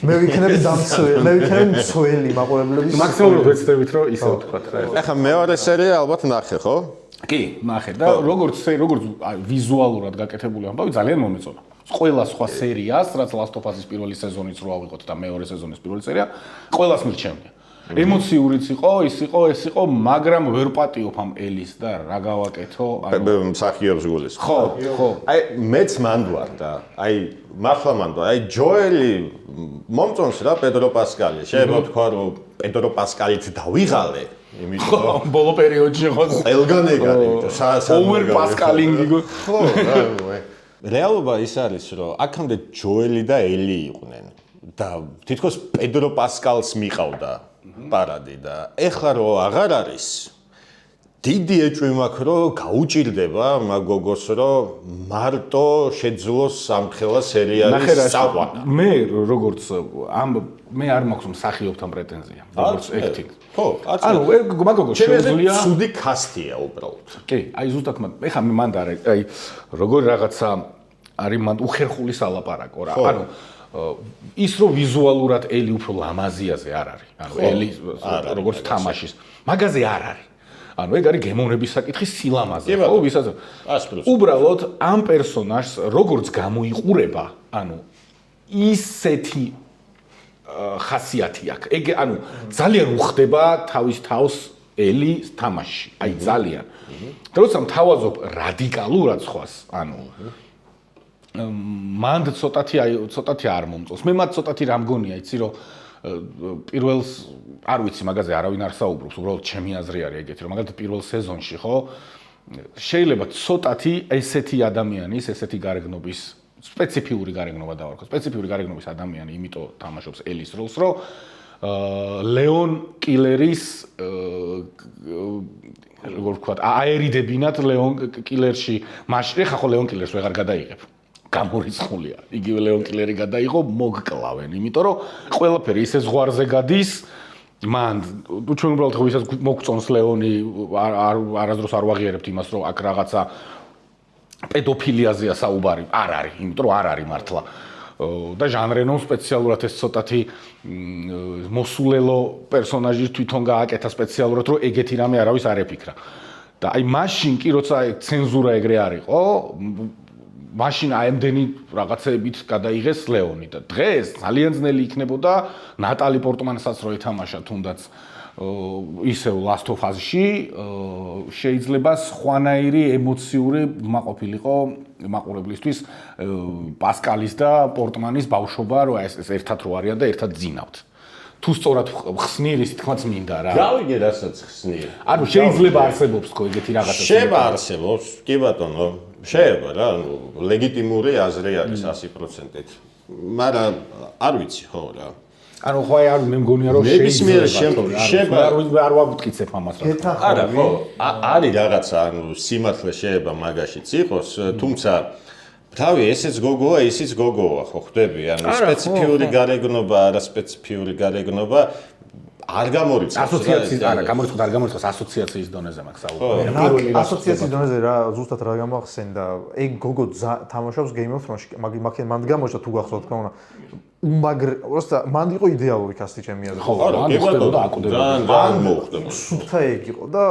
მე ვიქნები დამცველი, მე ვიქნები მცველი მაყურებლების. მაქსიმალურად ვეცდებით რომ ისე ვთქვათ რა. ეხლა მეორე სერია ალბათ ნახე, ხო? კი, ნახე და როგორც ვიზუალურად გაკეთებული ამბავი ძალიან მომეწონა. ყველა სხვა სერიას, რაც Last of Us-ის პირველი სეზონიც რო ავიღოთ და მეორე სეზონის პირველი სერია, ყველას მირჩევნია. ემოციურიც იყო, ის იყო, ეს იყო, მაგრამ ვერ პატიობ ამ ელის და რა გავაკეთო, ანუ მსახიობს გულის. ხო, ხო. აი მეც მანდ ვარ და აი მართლა მანდ ვარ. აი ჯოელი მომწონს რა პედრო პასკალი. შეიძლება თქვა რომ პედრო პასკალით დავიღალე. იმიტომ ბოლო პერიოდში ხო ყველგან ეგ არის, იმიტომ ოვერ პასკალინგი ხო, რეალობა ის არის, რომ აქამდე ჯოელი და ელი იყვნენ და თითქოს პედრო პასკალს მიყავდა პარადი და ეხლა რო აღარ არის დიდი ეჭვი მაქვს რომ გაუჭირდება მაგ გოგოს რომ მარტო შეძლოს სამხელა სერიალის საყვანა. მე როგორც მე არ მაქვს მსახიობთან პრეტენზია როგორც acting. ხო, ანუ მაგ გოგოს შეუძლია ცუდი კასტია უბრალოდ. კი, აი ზუსტად ეხლა მე მანდ არის აი როგორ რაღაცა არის მანდ უხერხული სალაპარაკო რა. ანუ ის რომ ვიზუალურად ელი უფრო ლამაზიაზე არ არის. ანუ ელი როგორც თამაშის მაგაზე არ არის. ანუ ეგ არის გემოვნების საკითხი სილამაზე. ხო, ვისაც უბრალოდ ამ პერსონაჟს როგორც გამოიყურება, ანუ ისეთი ხასიათი აქვს. ეგ ანუ ძალიან უხდება თავის თავს ელი თამაში. აი ძალიან. და როცა მთავაზობ რადიკალურად სხვას, ანუ მანდ ცოტათი არ მომწონს. მე მათ ცოტათი რა მგონია, იცი რომ პირველს არ ვიცი მაგაზე არავინ არ საუბრობს, უბრალოდ ჩემი აზრი არის ეგეთი, რომ მაგალითად პირველ სეზონში ხო შეიძლება ცოტათი ესეთი ადამიანის, ესეთი გარეგნობის სპეციფიური გარეგნობა დავარქვა. სპეციფიური გარეგნობის ადამიანი, იმიტომ თამაშობს ელის როლს, რომ ლეონ კილერის როგორ ვთქვა, აერიდებინათ ლეონ კილერში. მაშინ ხა ხო ლეონ კილერს ვეღარ გადაიღებ. გამორიცხულია. იგივე ლეონ კილერი გადაიღო, მოგკლავენ, იმიტომ რომ ყველაფერი ისე ზღვარზე გადის. მან ჩვენ უბრალოდ ხო ვისაც მოგწონს ლეონი არასდროს არ ვაღიარებთ იმას, რომ აქ რაღაცა პედოფილიაზეა საუბარი. არ არის, იმიტომ რომ არ არის მართლა. და ჟან რენომ სპეციალურად ეს ცოტათი მოსულელო პერსონაჟი თვითონ გააკეთა სპეციალურად, რომ ეგეთი რამე არავის არ ეფიქრა. და აი მაშინ კი როცა ცენზურა ეგრე არ იყო, მაშინ აემდენი რაღაცეებით გადაიღეს ლეონი და დღეს ძალიან ძნელი იქნებოდა ნატალი პორტმანსაც რო ეთამაშა თუნდაც ისევ Last of Us-ში შეიძლება სხვანაირი ემოციური მაყოფილიყო მაყურებლისთვის პასკალის და პორტმანის ბავშვობა, რომ ეს ერთად რო არიან და ერთად ძინავთ. თუ სწორად ხსნირი თქმაც მინდა რა. გავიგე რასაც ხსნირი. ანუ შეიძლება არსებობს თქო ეგეთი რაღაცა. შეიძლება არსებობს, კი ბატონო, შეიძლება რა, ლეგიტიმური აზრი არის 100%-ით. მაგრამ არ ვიცი ხო რა. ანუ ხო არ მე მგონია რომ შეიძლება არ ვაბუტკიცებ ამას რა. არა ხო, არის რაღაცა, ანუ სიმართლე შეიძლება მაგაშიც იყოს, თუმცა თავი ესეც გოგოა, ისიც გოგოა, ხო ხვდები? ანუ სპეციფიური გარეგნობა, არასპეციფიური გარეგნობა არ გამორიცხავს. ასოციაციის არა, გამორიცხავს არ გამორიცხავს ასოციაციის დონეზე მაქვს საუბარი. ასოციაციის დონეზე რა ზუსტად რა გამახსენდა? ეგ გოგო თამაშობს Game of Thrones-ში, მაგრამ მან გამოჩნდა თუ გახსოვთ თქმა უნდა. უბრალოდ მან იყო იდეალური კასტი ჩემი აზრით. ხო, მან ხდებოდა აკვდებოდა. ან მოხდა. სუფთა ეგ იყო და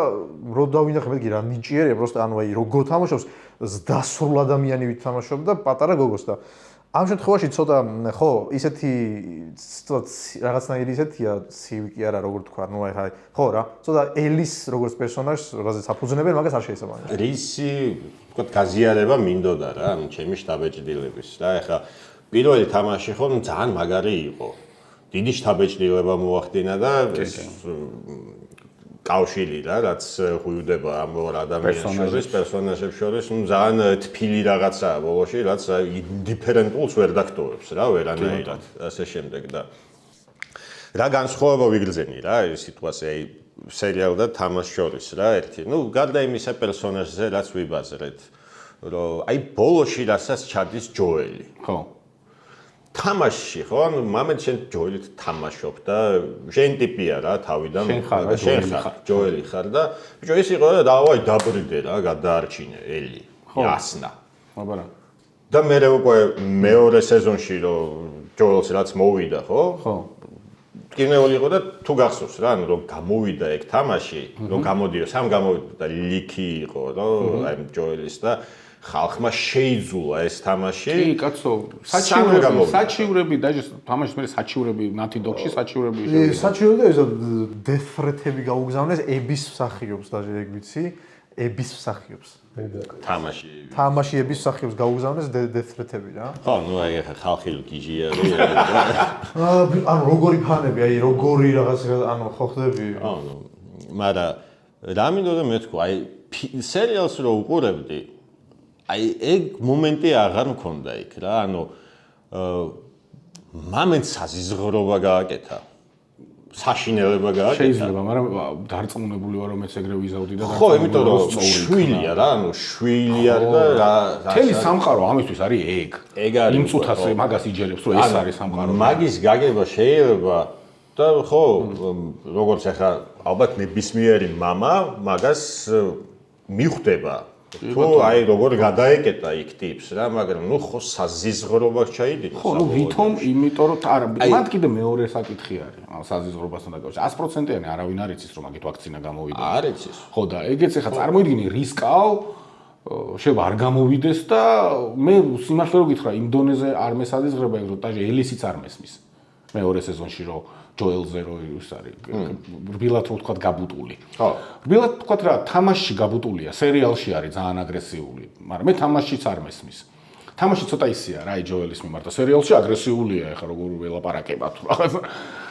რო დავინახე მეთქი რა ნიჭიერია, უბრალოდ ანუ აი როგორ თამაშობს დასრულ ადამიანი ვით თამაშობდა პატარა გოგოს და ამ შემთხვევაში ცოტა ხო ისეთი რაღაცნაირი ისეთია ცივი კი არა როგორ თქვა ნუ აი ხო რა ცოტა ელის როგორც პერსონაჟს რაზეც აფუძნებენ მაგას არ შეიძლება რისი თქო გაზიარება მინდოდა რა ანუ ჩემი შტაბეჭდილების რა ეხლა პირველი თამაში ხო ძალიან მაგარი იყო დიდი შტაბეჭდილება მოახდინა და კავშირი რა რაც ღვივდება ამ ორ ადამიანს შორის პერსონაჟებს შორის ნუ ძალიან თბილი რაღაცაა ბოლოში რაც ინდიფერენტულს ვერ დაგტოვებს რა ვერანაირად ასე შემდეგ და რა განსხვავება ვიგრძენი რა ეს სიტუაცია სერიალ და თამაშ შორის რა ერთი ნუ გარდა იმისა პერსონაჟზე რაც ვიბაზრეთ რომ აი ბოლოში რასაც ჩადის ჯოელი ხო თამაში ხო ანუ მომენტ შენ ჯოელით თამაშობ და შენ ტიპია რა თავიდან შენ ხარ ჯოელი ხარ და ბიჭო ის იყო და დავაი დაბრიდე რა გადაარჩინე ელი იასნა აბარა და მე უკვე მეორე სეზონში რომ ჯოელს რაც მოვიდა ხო ხო კინეული იყო და თუ გახსოვს რა ანუ რომ გამოვიდა ეგ თამაში რომ გამოდიო სამ გამოვიდა და ლიკი იყო რომ აი ჯოელის და ხალხმა შეიძულა ეს თამაში. კი, კაცო, საჩივრები და თამაშის მე საჩივრები Naughty Dog-ში საჩივრები შევიდა. საჩივრები და ეს death threat-ები გაუგზავნეს ების მსახიობს და ეგ ვიცი, ების მსახიობს. თამაში ების მსახიობს გაუგზავნეს death threat-ები რა. ხო, ნუ აი ახლა ხალხი გიჟია. ანუ როგორი ფანები, აი როგორი რაღაც ანუ ხო ხდები. ანუ მაგრამ რა მინდოდა მე თქვა, აი სერიალს რო უყურებდი აი ეგ მომენტი აღარ მქონდა იქ რა ანუ მომენტს საზიზღრობა გააკეთა საშინელება გააკეთა შეიძლება მაგრამ დარწმუნებული ვარ რომ ეს ეგრე ვიზავდი და ხო იმიტომ რომ შვილია რა ანუ შვილია და რა თელი სამყარო ამისთვის არის ეგ იმ წუთას მაგას იჯერებს რომ ეს არის სამყარო მაგის გაგება შეიძლება და ხო როგორც ახლა ალბათ ნებისმიერი мама მაგას მიხვდება თუ აი როგორ გადაეკეტა იქ ტიპს რა მაგრამ ნუ ხო საზიზღრობა ჩაიდინა ხო ნუ ვითომ იმიტომ რომ არა მათ კიდე მეორე საკითხი არის ამ საზიზღრობასთან დაკავშირებით 100%-იანი არავინ არ იცის რომ მაგით ვაქცინა გამოვიდა არ იცის ხო და ეგეც ახლა წარმოიდგინე რისკავ შეიძლება არ გამოვიდეს და მე სიმართლე რო გითხრა იმ დონეზე არ მესაზიზღრება ეგ რომ ტაჟი ელისიც არ მესმის მეორე სეზონში რომ ჯოელზე რო ის არის რბილად რო ვთქვა გაბუტული ხო რბილად ვთქვა რა თამაშში გაბუტულია სერიალში არის ძალიან აგრესიული მაგრამ მე თამაშშიც არ მესმის თამაში ცოტა ისეა რა, ჯოელის მიმართ. სერიალში აგრესიულია ეხლა როგორ ველაპარაკება თუ რაღაცა.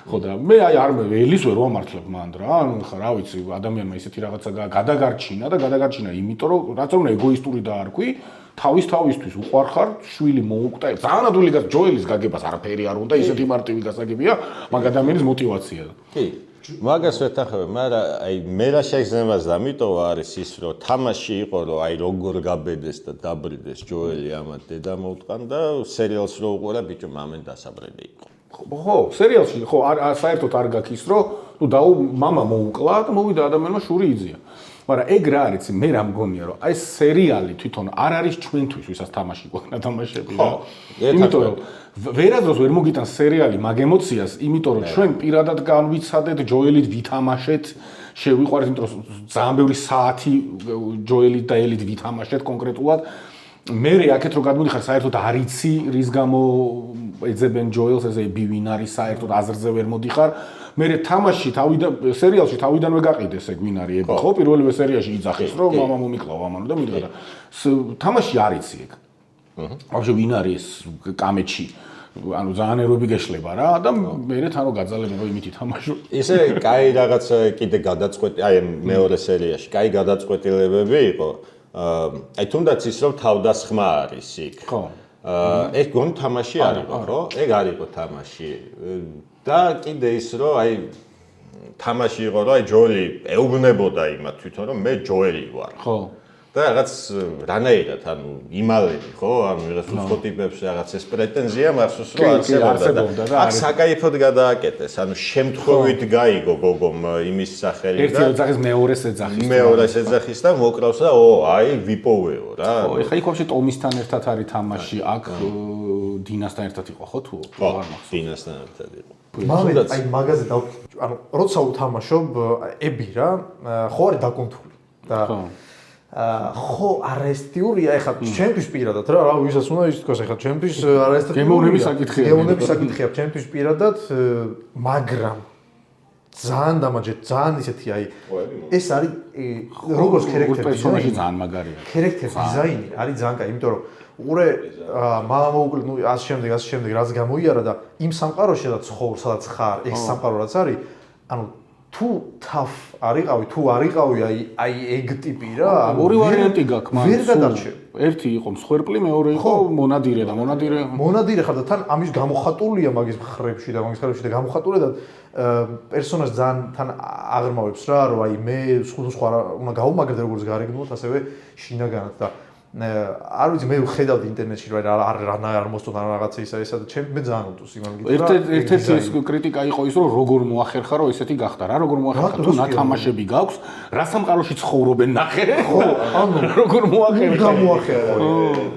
ხო და მე არ ველის ვერ ვამართლებ მანდ რა. ანუ ხა რა ვიცი, ადამიანმა ისეთი რაღაცა გადაგარჩინა, იმიტომ რომ რაც უნდა ეგოისტური დაარქვი, თავისთვის უყვარხარ, შვილი მოუკვდა. ძალიან ადვილი ჯოელის გაგებას არაფერი არ უნდა, ისეთი მარტივი გასაგებია, მაგ ადამიანის мотиваცია. კი. მაგას ვეთახებ, მაგრამ აი მე რა შეგრძნებას დამიტოვა არის ის, რომ თამაში იყო, რომ აი როგორ გაბედეს და დაბრიდეს ჯოელი ამათ დედა მოუტყან და სერიალს რო უყურა, ბიჭო მამენ დასაბრედი იყო. ხო, სერიალში ხო საერთოდ არ გაქვს ის, რომ მამა მოუკლა და მოვიდა ადამიანმა შური იზია. მაგრამ ეგ რა არის, მე რა მგონია, რომ აი სერიალი თვითონ არ არის ჩვენთვის, ვისაც თამაში გვაქვს თამაშები რა. იმიტომ რომ ვერადროს ვერ მოგიტანს სერიალი მაგ ემოციას, იმიტომ რომ ჩვენ პირადად განვიცადეთ ჯოელით ვითამაშეთ, შევიყვარეთ, იმიტომ რომ ძალიან ბევრი საათი ჯოელით და ელით ვითამაშეთ კონკრეტულად. მე აქეთ რო გადმოდიხარ, საერთოდ არ იცი რის გამო ეძებენ ჯოელს, ესე ბივინ არის, საერთოდ აზრზე ვერ მოდიხარ. მე თამაში სერიალში თავიდანვე გაყიდეს ეგ ვინ არის ები, ხო, პირველივე სერიაში იძახეს, რომ მამა მომიკლავა ამანო და მიდგა და თამაში არ იცი ეგ. ვაფშე ვინ არის კამეჩი? ანუ ძალიან ეროები გეშლება რა და მე თან რო გაძალებენ რომ იმითი თამაშო. ისე კაი რაღაც კიდე გადაწყვეტი, აი მეორე სერიაში, კაი გადაწყვეტილებები იყო. აი თუნდაც ის რომ თავდასხმა არის იქ. ხო. ეგ გონ თამაში არ იყო, ხო? ეგ არ იყო თამაში. და კიდე ის რომ აი თამაში იყო რომ აი ჯოელი ეუბნებოდა იმათ თვითონ რომ მე ჯოელი ვარ. ხო. და რაღაც რანაირად ანუ იმალები ხო ანუ რაღაც უცხო ტიპებს რაღაც ეს პრეტენზია მახსოვს რომ არსებობდა და აქ საკაიფოდ გადააკეთეს ანუ შემთხვევით გაიგო გოგომ იმის სახელი და ერთი ოძახის მეორეს ეძახის და მოკრავს და აი ვიპოვეო რა ხო ეხა იქ ვაფშე ტომისთან ერთად არის თამაში აქ დინასთან ერთად იყო ხო თუ არ მახსოვს დინასთან ერთად იყო მამე აი მაგაზე ანუ როცა უთამაშობ ები რა ხო არის დაკონტროლი და ხო არესტიურია ეხლა ჩემთვის პირადად რა ვისაც უნდა ის თქოს ეხლა ჩემთვის არესტიურია გემოვნების საკითხია ჩემთვის პირადად მაგრამ ძალიან დამაჯეთ ძალიან ისეთი აი ეს არის როგორც ქერექტერი პერსონაჟი ძალიან მაგარია ქერექტერი დიზაინი არის ძალიან კაი იმიტომ რომ უყურე მამა მოუკლე ნუ ასე შემდეგ რაც გამოიარა და იმ სამყაროში და ცხოვრ სადაც ხარ ეს სამყარო რაც არის ანუ თუ თაფ არიყავი თუ არიყავი აი ეგ ტიპი რა ორი ვარიანტი გაქვს მაგრამ ვერ გადარჩევ ერთი იყო მსხვერპლი მეორე იყო მონადირე და მონადირე ხარ და თან ამის გამოხატულია მაგის ხრებში და გამოხატულია და პერსონაჟს ძალიან თან აღრმავებს რა რომ აი მე სხვა უნდა გავუმაგრდე როგორც გარეგნულად ასევე შინაგანად და არ ვიცი მე ვხედავდი ინტერნეტში რომ არ მოსწონდა რაღაცა ესა და მე ძალიან უტოს იმან ერთ-ერთი ეს კრიტიკა იყო ის რომ როგორ მოახერხა რომ ესეთი გახდა რა როგორ მოახერხა თუ ნათამაშები გაქვს რა სამყაროში ცხოვრობენ ნახე ხო ანუ როგორ მოახერხა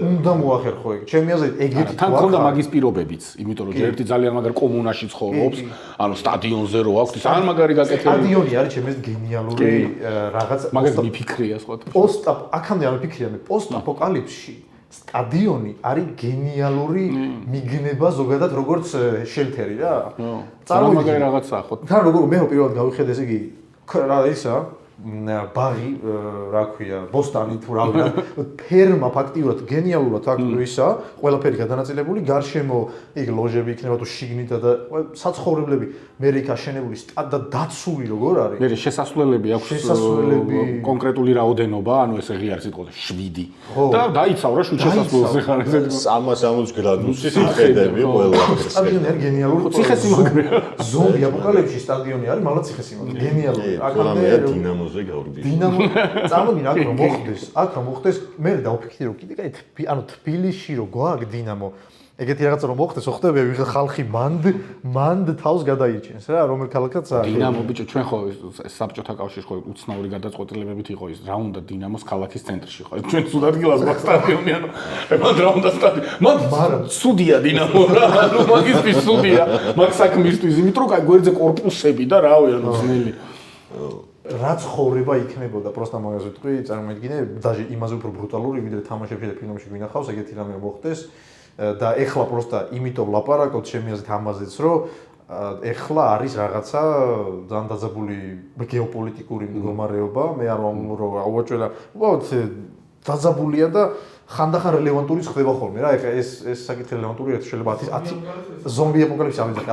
უნდა მოახერხო ეგ ჩემი აზრით ეგეთი თან ქონდა მაგის პირობებიც იმიტომ რომ ერთი ძალიან მაგარ კომუნაში ცხოვრობს ანუ სტადიონზე რო აქვს ძალიან მაგარი გაკეთებული სტადიონი არის ჩემს გენიალური რაღაც მაგას მიფიქრია სხვა პოსტ აქამდე არ მიფიქრია მე პოსტ აპოკალიფსში სტადიონი არის გენიალური მიგნება ზოგადად როგორც შელთერი რა. წარმოგიდგენ რაღაცაა ხო? თან როგორ მე პირველად გავიხედე ესე იგი რა ისა ბაღი რა ქვია ბოსტანი თუ რა ვიდა ფერმა ფაქტიურად გენიალურად აქ ისა ყველაფერი გადანაწილებული გარშემო ეგ ლოჟები იქნება თუ შიგნით და საცხოვრებლები მე იქ აშენებული და დაცული როგორ არის მე შესასვლელები აქვს კონკრეტული რაოდენობა ანუ ესე ღია სიტყვა 7 და დაიცავ რა შუთ შესასვლელზე ხარ ესე 360 გრადუსის ხედები ყველაფერს სტადიონი არის გენიალური ციხესიმაგრეა ზომბი აპოკალიფსში სტადიონი არის მაგრამ ციხესიმაგრე გენიალური აქამდე დინამოზე გავრდი დინამო წამოდი აქ რომ მოხდეს მე დავფიქრე რომ კიდე კაი ანუ თბილისში რო გვაქვს დინამო ეგეთი რაღაცა რომ მოხდეს ხდება ვიღა ხალხი მანდ თავს გადაიჩენს რა რომელ ქალაქაც არის დინამო ბიჭო ჩვენ ხო საბჭოთა კავშირში ხო უცნაური გადაწყვეტილებებით იყო ის რა უნდა დინამოს ქალაქის ცენტრში ხო ჩვენ სულ ადგილას გვაქვს სტადიონი ანუ მან რა უნდა სტადიონი მაგრამ სუდია დინამო რა ანუ მაგისთვის სუდია მაგ საქმისთვის იმიტომ რომ კაი გვერდზე კორპუსები და რავი ანუ ძნელი რაც ხოვრება იქნებოდა პროსტა მაგას ვიტყვი წარმოიდგინე დაჟე იმაზე უფრო ბრუტალური ვიდრე თამაშებში და ფილმებში გვინახავს ეგეთი რამე მოხდეს და ეხლა პროსტა იმიტომ ლაპარაკობთ ჩემი აზრით ამაზეც რომ ეხლა არის რაღაცა ძალიან დაძაბული გეოპოლიტიკური მდგომარეობა მე არ ვამბობ რომ აუაჭველა უბრალოდ დაძაბულია და ხანდახან რელევანტური ხდება ხოლმე რა ეხლა ეს საკითხი რელევანტური შეიძლება 10 ზომბი აპოკალიფსი ამიძახი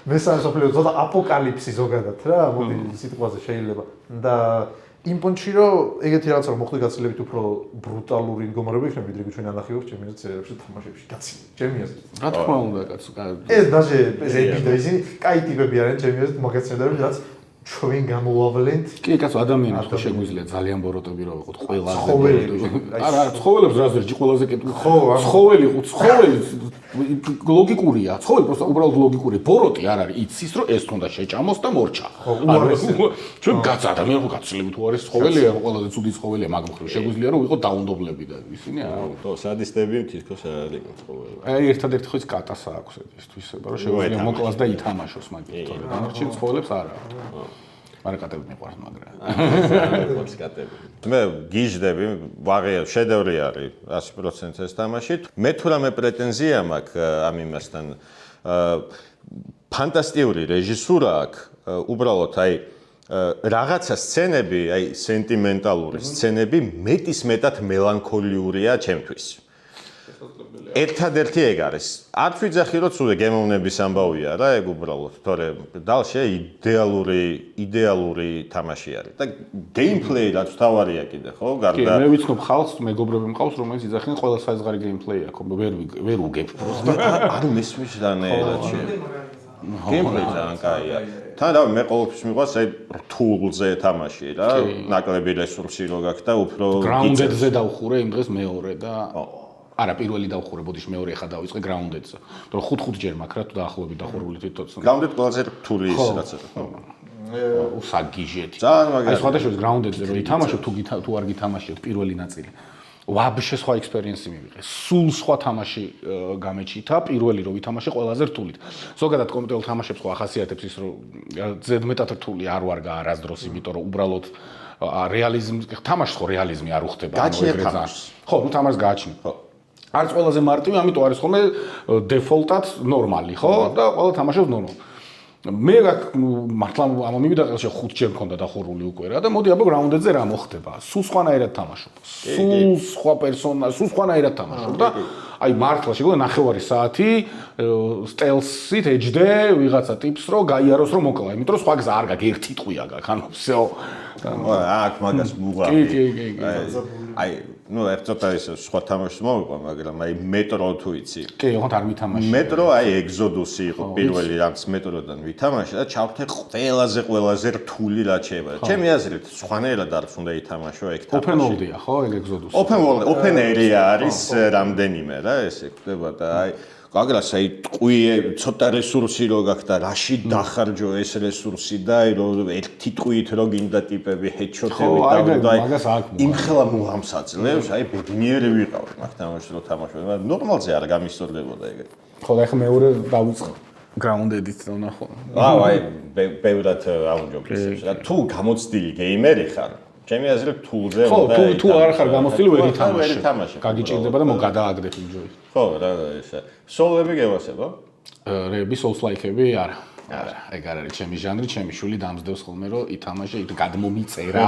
მესამე სოფლიო ზონა აპოკალიფსი ზოგადად რა მოდი სიტყვაზე შეიძლება და იმ პონჩი რომ ეგეთი რაღაცა რომ მოხდა გაცილებით უფრო ბრუტალური მდგომარეობა იქნება ვიდრე ჩვენ ანახი გვაქვს ჩემი სერიალებში თამაშებში გაცილებით ჩემი აზრით რა თქმა უნდა კაცო ეს даже ეს ეპიდა ისინი კაი ტიპები არიან ჩემი აზრით მაგაცნედები რაც ჩვენ გამოვავლენთ კი კაცო ადამიანებს ხო შეგვიძლია ძალიან ბოროტები რო ვიყოთ ყველაზე ცხოველები არა ცხოველებს რა ზერჯი ყველაზე კეთილი ცხოველი ყო ცხოველი ლოგიკურია ცხოველი просто უბრალოდ ლოგიკური ბოროტი არ არის იცის რომ ეს თუნდა შეჭამოს და მორჩა ჩვენ გაც ადამიანი ხო გაცილებით თუ არის ცხოველია ყველაზე ცუდი ცხოველია მაგ მხრივ შეგვიძლია რომ ვიყოთ დაუნდობლები და ისინი არა ხო სადისტები თითქოს არ არის ცხოველი აი ერთადერთი ხო ის კატასა აქვს ესთვის რომ შეგვიძლია მოკლას და ითამაშოს მაგით თორე დანარჩენ ცხოველებს არა მარაკატები მიყვარს მაგრამ მე გიჟდები ვაღია შედევრი არის 100% ეს თამაში მე თუ რამე პრეტენზია მაქვს ამ იმასთან ფანტასტიკური რეჟისურა აქვს უბრალოდ აი რაღაცა სცენები აი სენტიმენტალური სცენები მეტისმეტად მელანქოლიურია ჩემთვის ერთადერთი ეგ არის. არც ვიძახი რომ ცუდე გემოვნების ამბავია რა, ეგ უბრალოდ, თორე დალშე იდეალური თამაში არის. და გეიმპლეი რაც თავარია კიდე, ხო? გარდა მე ვიცნობ ხალხს, მეგობრები მყავს, რომელიც იძახიან ყველა საზღარი გეიმპლეი აქვს, ვერ უგებ პროსტა. არ მისმის დანაერად შე. გეიმპლეი ძალიან კაია. თან რა მე ყოველთვის მიყვარს აი რთულზე თამაში რა, ნაკლები რესურსი რო გაქვს და უფრო გრაუნდედზე დავხურე იმ დღეს მეორე და არა პირველი დავხურე, ბოდიში მეორე ხა დავიწყე გრაუნდედზე. თორე 5 ჯერ მაქვს რა თუ დაახლოებით დახურული თვითონ. გრაუნდედ ყველაზე რთული ის რაც ხო. უსაგიჟეთი. ძალიან მაგარი. აი სხვადასხვა გრაუნდედზე რო ითამაშებ თუ არ გითამაშებთ პირველი ნაწილი. ვაბშე სხვა ექსპერიენსი მივიღე. სულ სხვა თამაში გამეჩითა, პირველი რო ვითამაშე ყველაზე რთულით. ზოგადად კომპიუტერულ თამაშებს ხო ახასიათებს ის რომ ზედმეტად რთული არ ვარ არასდროს, იმიტომ რომ უბრალოდ რეალიზმი თამაშს ხო რეალიზმი არ უხდება ხო, ნუ თამაშს გააჩნი. ხო. არც ყველაზე მარტივი, ამიტომ არის ხოლმე დეფოლტად ნორმალი, ხო? და ყველა თამაშობს ნორმალ. მე მართლა ამ მივიდა ყელში 5 ჯერ მქონდა დახურული უკვე რა და მოდი აბა გრაუნდედზე რა მოხდება? სულ სხვანაირად თამაშობ. სულ სხვა პერსონაჟი, სულ სხვანაირად თამაშობ და აი მართლა შეგვიძლია 9 საათი სტელსით HD ვიღაცა ტიპს რო გაიაროს რომ მოკლა, იმიტომ რომ სხვა გზა არ გაქვს, ერთი ტყვია გაქვს, ანუ всё. აქ მაგას მუღავი. აი, ნუ ერთოთა ის სხვა თამაშს მოვიყვა, მაგრამ აი მეტრო თუ იცი. კი, ოღონდ არ მითამაშე. მეტრო აი ეგზოდუსი იყო პირველი რაც მეტროდან ვითამაშე და ჩავთე ყველაზე რთული რაც შეიძლება. ჩემი აზრით, სხვანაირად არ უნდა ითამაშო ეგ თამაში. Open world-ია, ხო, ეგ ეგზოდუსი. Open area არის რამდენიმე რა, ესე ხდება და აი აგრას აი ტყვიე ცოტა რესურსი რო გაქვს და რაში დახარჯო ეს რესურსი და აი რომ ერთი ტყვიით რო გინდა ტიპები ჰედშოტები და აი იმ ხელა მოამსაძლევს აი ბედნიერი ვიყავ მაგ თამაშს რო თამაშობ მაგრამ ნორმალზე არ გამისწორდებოდა ეგრე ხო და ახლა მეორე დავიწყე გრაუნდედით და ნახო აი ბევრად აუნჯობლისებს რა თუ გამოცდილი გეიმერი ხარ ჩემი აზრით თულზე უნდა თუ არ ხარ გამოცდილი ვერ ითამაშე გაგიჭირდება და მოგადააგდებ იმ ჯოის ხო რა ესა სოლები გევასებო რეები სოულს-ლაიქები არა ეგ არ არის ჩემი ჟანრი ჩემი შვილი დამზდევს ხოლმე რომ ითამაშე იქ გადმომიწერა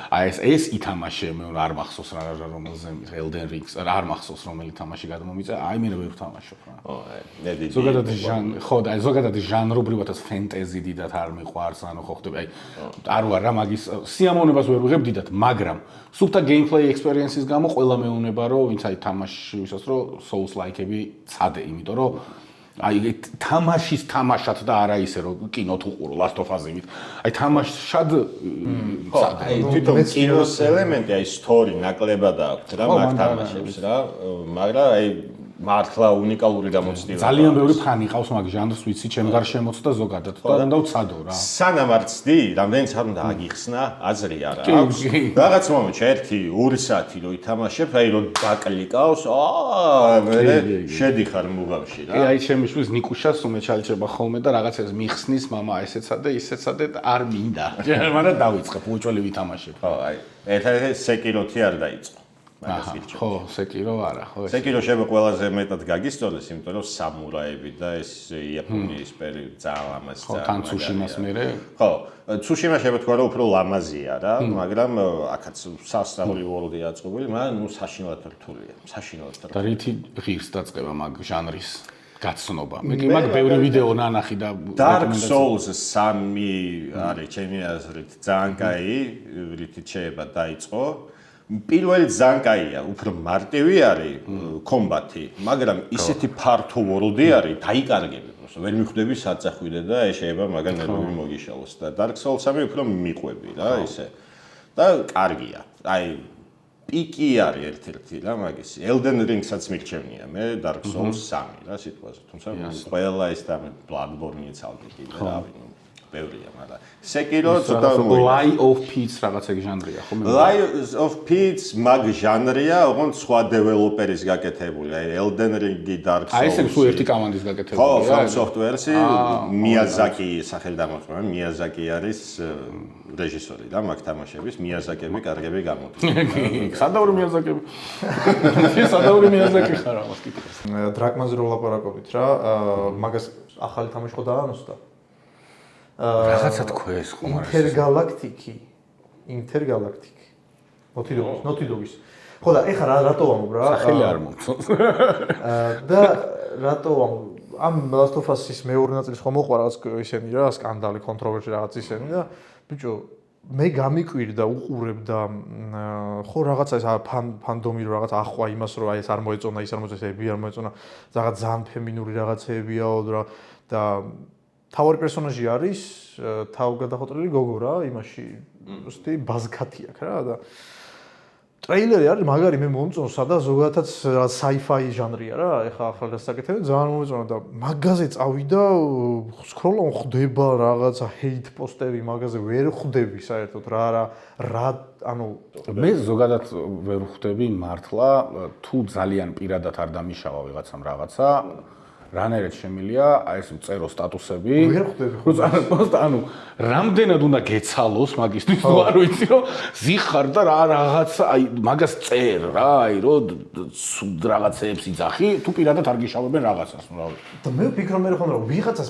აი ეს ითამაშე მე არ მახსოვს რა რომელზე Elden Ring არ მახსოვს რომელი თამაში გადმომიწერა აი მე ვერ ვთამაშობ რა ზოგადად ჟანრი ხო და ზოგადად ჟანრობრივადაც ფენტეზი დიდად არ მიყვარს ანუ ხო ხდება აი არ ვარ რა მაგის სიამოვნებას ვერ ვიღებ დიდად მაგრამ სულთა gameplay experience-ის გამო ყველა მეუნება რომ ვინც აი თამაში ვისაც რომ Souls-like-ები წადე იმიტომ რომ აი თამაშის თამაშად და არა ისე რომ კინო თუ ყურო Last of Us-ით. აი თამაშად აი თვითონ კინოს ელემენტი აი story ნაკლებად აქვს რა მაგ თამაშებს რა მაგრამ აი მართლა უნიკალური გამოცდილება. ძალიან ბევრი ფანი ყავს მაგ ჟანრს, ვიცი, ჩემ გარშემოც და ზოგადად და უნდა ვცადო რა. სანამ არ ცდი, რამდენიც არ უნდა აგიხსნა, აზრი არა აქვს. რაღაც მომენტში 1-2 საათი რო ითამაშებ, აი რო დაკლიკავს, მე შედიხარ მუღავში რა. აი ჩემი შვილს ნიკუშას უმეჩალიჭება ხოლმე და რაღაცას მიხსნის, მამა ესეცა და ისეცა და არ მინდა. მაგრამ დავიწყებ უჭველი ვითამაშებ. ხო, აი, ერთ-ერთი სეკიროთი არ დაიწყო. მაგას გირჩევთ. ხო, სეკირო არა, ხო. სეკირო შეიძლება ყველაზე მეტად გაგისწორდეს, იმიტომ რომ სამურაები და ეს იაპონიის პერიოდი ძალიან ლამაზი ხო, თან ცუშიმას მერე. ხო, ცუშიმა შეიძლება თქვა რომ უფრო ლამაზია რა, მაგრამ აქაც სასწაული ვორლდია აწყობილი, მაგრამ ნუ საშინლად რთულია, საშინლად რთულია. და რითი ღირს დაწყება მაგ ჟანრის გაცნობა. მე კი მაგ ბევრი ვიდეო ნანახი და Dark Souls 3 არის ჩემი აზრით ძალიან კაი, რითი შეიძლება დაიწყო. პირველი ძალიან კაია, უფრო მარტივი არის კომბატი, მაგრამ ისეთი ფართო ვორლდი არის, დაიკარგები. ვერ მიხვდები საწახვიდე და შეიძლება მაგან ნერვები მოგიშალოს და Dark Souls 3 უფრო მიყვები რა ისე. და კარგია. აი პიკი არის ერთ-ერთი რა მაგის. Elden Ring-საც მირჩევნია მე Dark Souls 3 რა სიტყვაზე. თუმცა ყველა ეს და Bloodborne-იც ალბათ კიდე რავი, ნუ ბევრია, მაგრამ Sekiro ცოტა Lie of Peace რაღაც ეგ ჟანრია, ხო მე? Lie of Peace მაგ ჟანრია, ოღონდ სხვა დეველოპერის გაკეთებული. აი Elden Ring-ი Dark Souls. აი ეს სულ ერთი კომანდის გაკეთებული. ხო, From Software-ი Miyazaki სახელდამოწმება. Miyazaki არის რეჟისორი და მაგ თამაშების Miyazaki-ები კარგები გამოდის. სადაური Miyazaki-ები. სადაური Miyazaki ხარ ამას კითხავს. დრაკმაზე რო ვლაპარაკობთ რა, მაგას ახალი თამაში ხო დაანონსდა? რაღაცა თქვეს ხომ არა? ინტერგალაქტიკი. Naughty Dog-ის. ხო და ეხლა რატო ვამბობ რა? სახელი არ მომწონს. და რატო ვამბობ? ამ Last of Us-ის მეორე ნაწილის ხომ მოყვა რაღაც ისენი რა, სკანდალი, კონტროვერსი რაღაც ისენი და ბიჭო მე გამიკვირდა, უყურებ და ხო რაღაცა ეს ფანდომი რო რაღაც ახვა იმას რომ აი ეს არ მოეწონა, ის არ მოეწონა, ები არ მოეწონა, რაღაც ძალიან ფემინური რაღაცეებიაო და თავარი პერსონაჟი არის თავგადახოტრილი გოგო რა, იმაში უბრალოდ ბაზქათი აქვს რა და ტრეილერი არის მაგარი მე მომწონს, სადაც ზოგადადაც sci-fi ჟანრია რა, ეხლა ახალ გასაკეთებელი ძალიან მომეწონა და მაგაზე წავიდა, სკროლობ ხდება რაღაცა hate პოსტები მაგაზე ვერ ხვდები საერთოდ რა ანუ მე ზოგადად ვერ ხვდები მართლა თუ ძალიან პირადად არ დამიშავა ვიღაცამ რაღაცა რანაირად შემილია აი ეს წერო სტატუსები ვერ ხვდები ანუ რამდენად უნდა გეცალოს მაგისთვის თუ არ ვიცი რომ ზიხარ და რაღაცა აი მაგას წერ რა აი რომ რაღაცეებს იძახი თუ პირადად არ გიშავებენ რაღაცას ნუ რა ვიცი და მე ვფიქრობ მე ხომ რომ ვიღაცა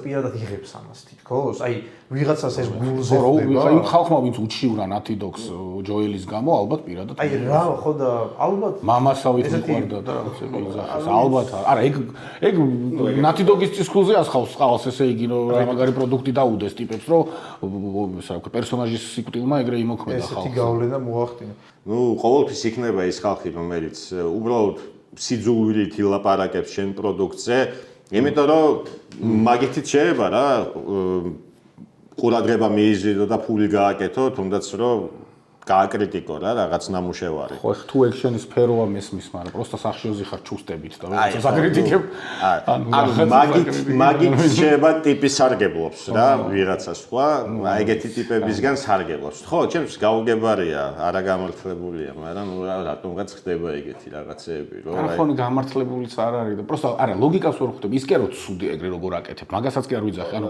პირადად იღებს ამას თითქოს აი ვიღაცას ეს გულზე ხდება იმ ხალხმა ვინც უჩივრა Naughty Dogs ჯოელის გამო ალბათ პირადად აი რა ხო და ალბათ მამასავით მიყვარდა და რაღაცები იძახეს ალბათ არა ეგ Naughty Dog-ის წისქულზე ასხავს ესე იგი რომ მაგარი პროდუქტი დაუდეს ტიპებს რომ პერსონაჟის სიკვდილმა ეგრე იმოქმედა ხალხს ესეთი გავლენა მოახდინა ნუ ყოველთვის იქნება ის ხალხი რომელიც უბრალოდ სიძულვილით ილაპარაკებს შენ პროდუქტზე იმიტომ რომ მაგითიც შეიძლება რა ყურადღება მიიზიდო და ფული გააკეთო თუნდაც რომ გააკრიტიკო რა რაღაც ნამუშევარი. ხო, თუ ექშენის სფეროა მესმის, მაგრამ პროსტა სახშიოზი ხარ ჩუსტებით და რაღაცა საკრიტიკებ. ანუ მაგით შეიძლება ტიპი სარგებლობს რა, ვიღაცა სხვა, აი ეგეთი ტიპებისგან სარგებლობს. ხო, ჩემს გაუგებარია, არა გამართლებულია, მაგრამ რატომღაც ხდება ეგეთი რაღაცეები, რომ აი ხო, გამართლებულიც არ არის და პროსტა არა, ლოგიკას ვერ ხვდები, ის კი არა ცუდი ეგრე როგორ აკეთებ, მაგასაც კი არ ვიძახი, ანუ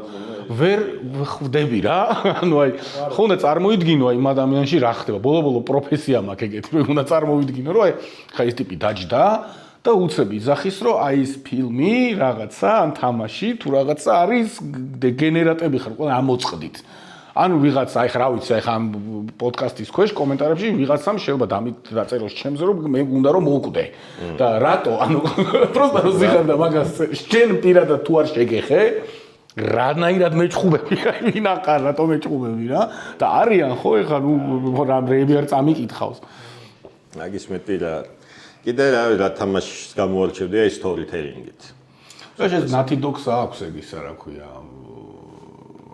ვერ ხვდები რა, ანუ აი ხო უნდა წარმოიდგინო აი იმ ადამიანში რა ხდება ბოლო-ბოლო პროფესია მაქვს ეგეთი რომ უნდა წარმოვიდგინო რომ აი ხა ეს ტიპი დაჯდა და უცებ იძახის რომ აი ეს ფილმი რაღაცა ან თამაში თუ რაღაცა არის დეგენერატები ხარ ყველა ამოწყდით ანუ ვიღაცა აი ხა რა ვიცი აი ხა ამ პოდკასტის ქვეშ კომენტარებში ვიღაცამ შეიძლება დაწეროს ჩემზე რომ მე უნდა რომ მოვკვდე და რატო ანუ პროსტა რომ ზიხარ და მაგას შენ პირადად თუ არ შეგეხე რანაირად მეჭხუბები, ვინ აყარ, რატო მეჭხუბები რა? და არიან ხო ეხლა ნუ რეები არ წამიკითხავს. მაგის მეტი რა. კიდე რა თამაშს გამოარჩევდი აი storytelling-ით. ეს Naughty Dogs აქვს ეგ ისა რა ქვია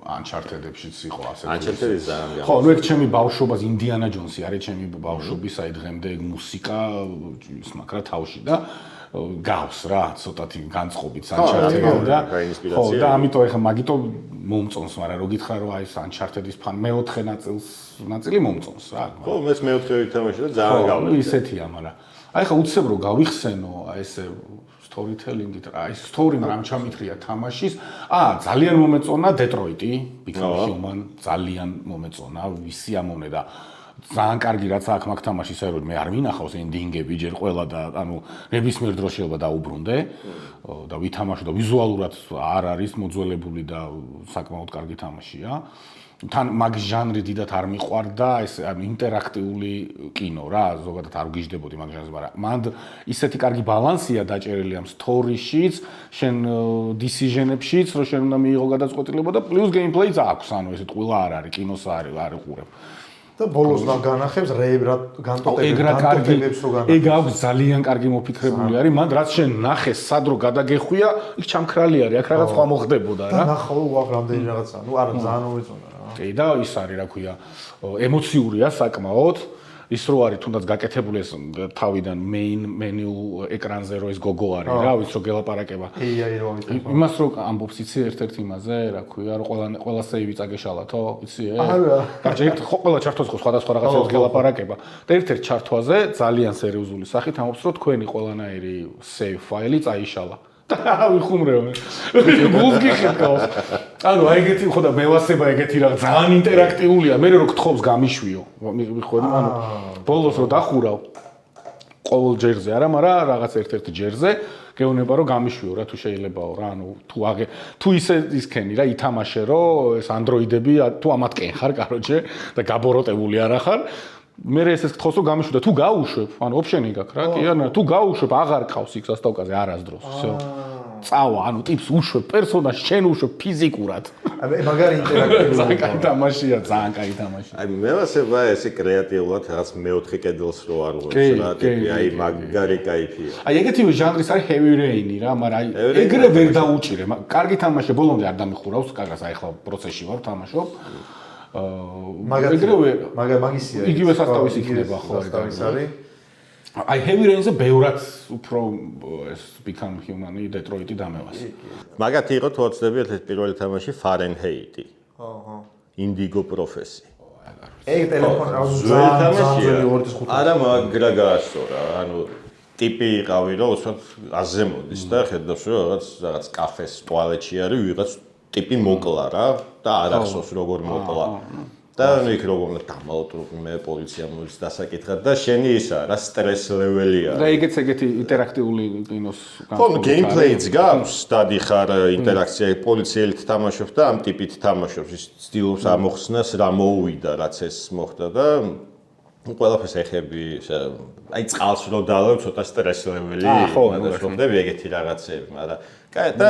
Uncharted-ებშიც იყო ასე. Uncharted-ი ძალიან ხო, ნუ ეგ ჩემი ბავშვობას Indiana Jones-ი არის ჩემი ბავშვობის აი დღემდე ეგ მუსიკა ის მაგრა თავში და გავს რა, ცოტათი განწყობით Uncharted-ი და ხო და ამიტომ ეხლა მაგიტო მომწონს, მაგრამ რო გითხრა რომ აი Uncharted-ის ფან მეოთხე ნაწილი მომწონს რა. ხო, მეც მეოთხე ვითამაში და ძალიან გავლენია. ისეთია, მაგრამ აი ხა უცებ რო გავიხსენო აი ესე storytelling-ით რა, აი story-მა რამ ჩამითხრია თამაშის, ძალიან მომეწონა Detroit-ი, Become Human, ძალიან მომეწონა, ვისი ამოვნე და ძალიან კარგი რაც აქ მაგ თამაში ისე რომ მე არ მინახავს ენდინგები ჯერ ყველა და ანუ ნებისმიერ დროს შეიძლება დაუბრუნდე და ვითამაშო და ვიზუალურად არ არის მოძველებული და საკმაოდ კარგი თამაშია. თან მაგ ჟანრი დიდად არ მიყვარდა ეს ანუ ინტერაქტიული კინო რა ზოგადად არ ვგიჟდებოდი მაგ ჟანრს მაგრამ მანდ ისეთი კარგი ბალანსია დაჭერილი ამ სტორიშიც შენ დისიჟენებშიც რომ შენ უნდა მიიღო გადაწყვეტილება და პლუს გეიმპლეიც აქვს ანუ ესეთ ყველა არ არის კინოს არ უყურებ და ბოლოს განახებს განტოტებებს რო განახებს ეგ აქვს ძალიან კარგი მოფიქრებული არის მან რაც შენ ნახეს სად რო გადაგეხვია იქ ჩამქრალი არის აქ რაღაც სხვა მოხდებოდა რა და ნახავ ვახ რამდენი რაღაცა ნუ არა ძალიან მოეწონა რა კი და ის არის რა ქვია ემოციურია საკმაოდ ის რო არის თუნდაც გაკეთებული ეს თავიდან main menu ეკრანზე რო ეს გოგო არის რა ვის რო გელაპარაკება AI რო ვიცი იმას რო ამბობს იცი ერთ-ერთ იმაზე რა ქვია რო ყველა სეივი წაგეშალათო იცი არა კარგი ერთ ყველა ჩართვას ხო სხვადასხვა რაღაცებს გელაპარაკება და ერთ-ერთ ჩართვაზე ძალიან სერიოზული სახით ამბობს რომ თქვენი ყველანაირი save ფაილი წაიშალა ვიხუმრეო გულს გიხეთქავს ანუ აი ეგეთი ხო და მევასება ეგეთი რა ძალიან ინტერაქტიულია მე რო გთხოვს გამიშვიო მიხვედი ანუ ბოლოს რო დახურავ ყოველ ჯერზე არა მაგრამ რაღაც ერთ-ერთ ჯერზე გეუბნება რომ გამიშვიო რა თუ შეიძლებაო რა ანუ თუ ისე ისქენი რა ითამაშე რომ ეს ანდროიდები თუ ამათ კენ ხარ კაროჩე და გაბოროტებული არა ხარ მე ესეს გთხოვს რომ გამიშვიდე თუ გაუშვებ ანუ ოფშენი გაქვს რა კი ანუ თუ გაუშვებ აღარ ყავს იქ სასტავკაზე არასდროს всё წავა ანუ ტიპს უშვებ პერსონაჟს შენ უშვებ ფიზიკურად აი მაგარი ინტერაქტიული ძალიან კაი თამაშია ძალიან კაი თამაში აი მე ვასება ესე კრეატიულად რაღაც მეოთხე კედელს რო არ უღებს რა ტიპი აი მაგარი кайფია აი ეგეთივე ჟანრის არის heavy rain-ი რა მაგრამ აი ეგრე ვერ დაუჭირე კარგი თამაშია ბოლომდე არ დამიხურავს კაგას აი ახლა პროცესში ვარ თამაშობ მაგისია იგივე სასტავის იქნება ხო აი heavy rain-ზე ბევრად უფრო ეს become human-ი დეტროიტი დამევას მაგათი იყო თუ ვაცდებით ეს პირველი თამაში Fahrenheit-ი აჰა Indigo Prophecy ეგ ტელეფონი ძალიან არა მაგრა გაასწორა ანუ ტიპი იყავი რომ უსვათ აზზე მოდის და ხედავს რომ რაღაც კაფეს ტუალეტში არის ვიღაც ტიპი მოკლა რა და არ ახსოვს როგორ მოკლა და იქ როგორ დამალტრუპი მე პოლიცია მოდის დასაკითხად და შენი ისა რა სტრეს ლეველი არის და ეგეც ეგეთი ინტერაქტიული კინოს ხო გეიმპლეიც გავს დადიხარ ინტერაქცია პოლიციელით თამაშობს და ამ ტიპით თამაშობს ის ცდილობს ამოხსნას რა მოუვიდა რაც ეს მოხდა და ყველაფერს ეხები აი წყალს რო დალევ ცოტა სტრეს ლეველი მაგრამ ხომდები ეგეთი რაღაცები მაგრამ კაი და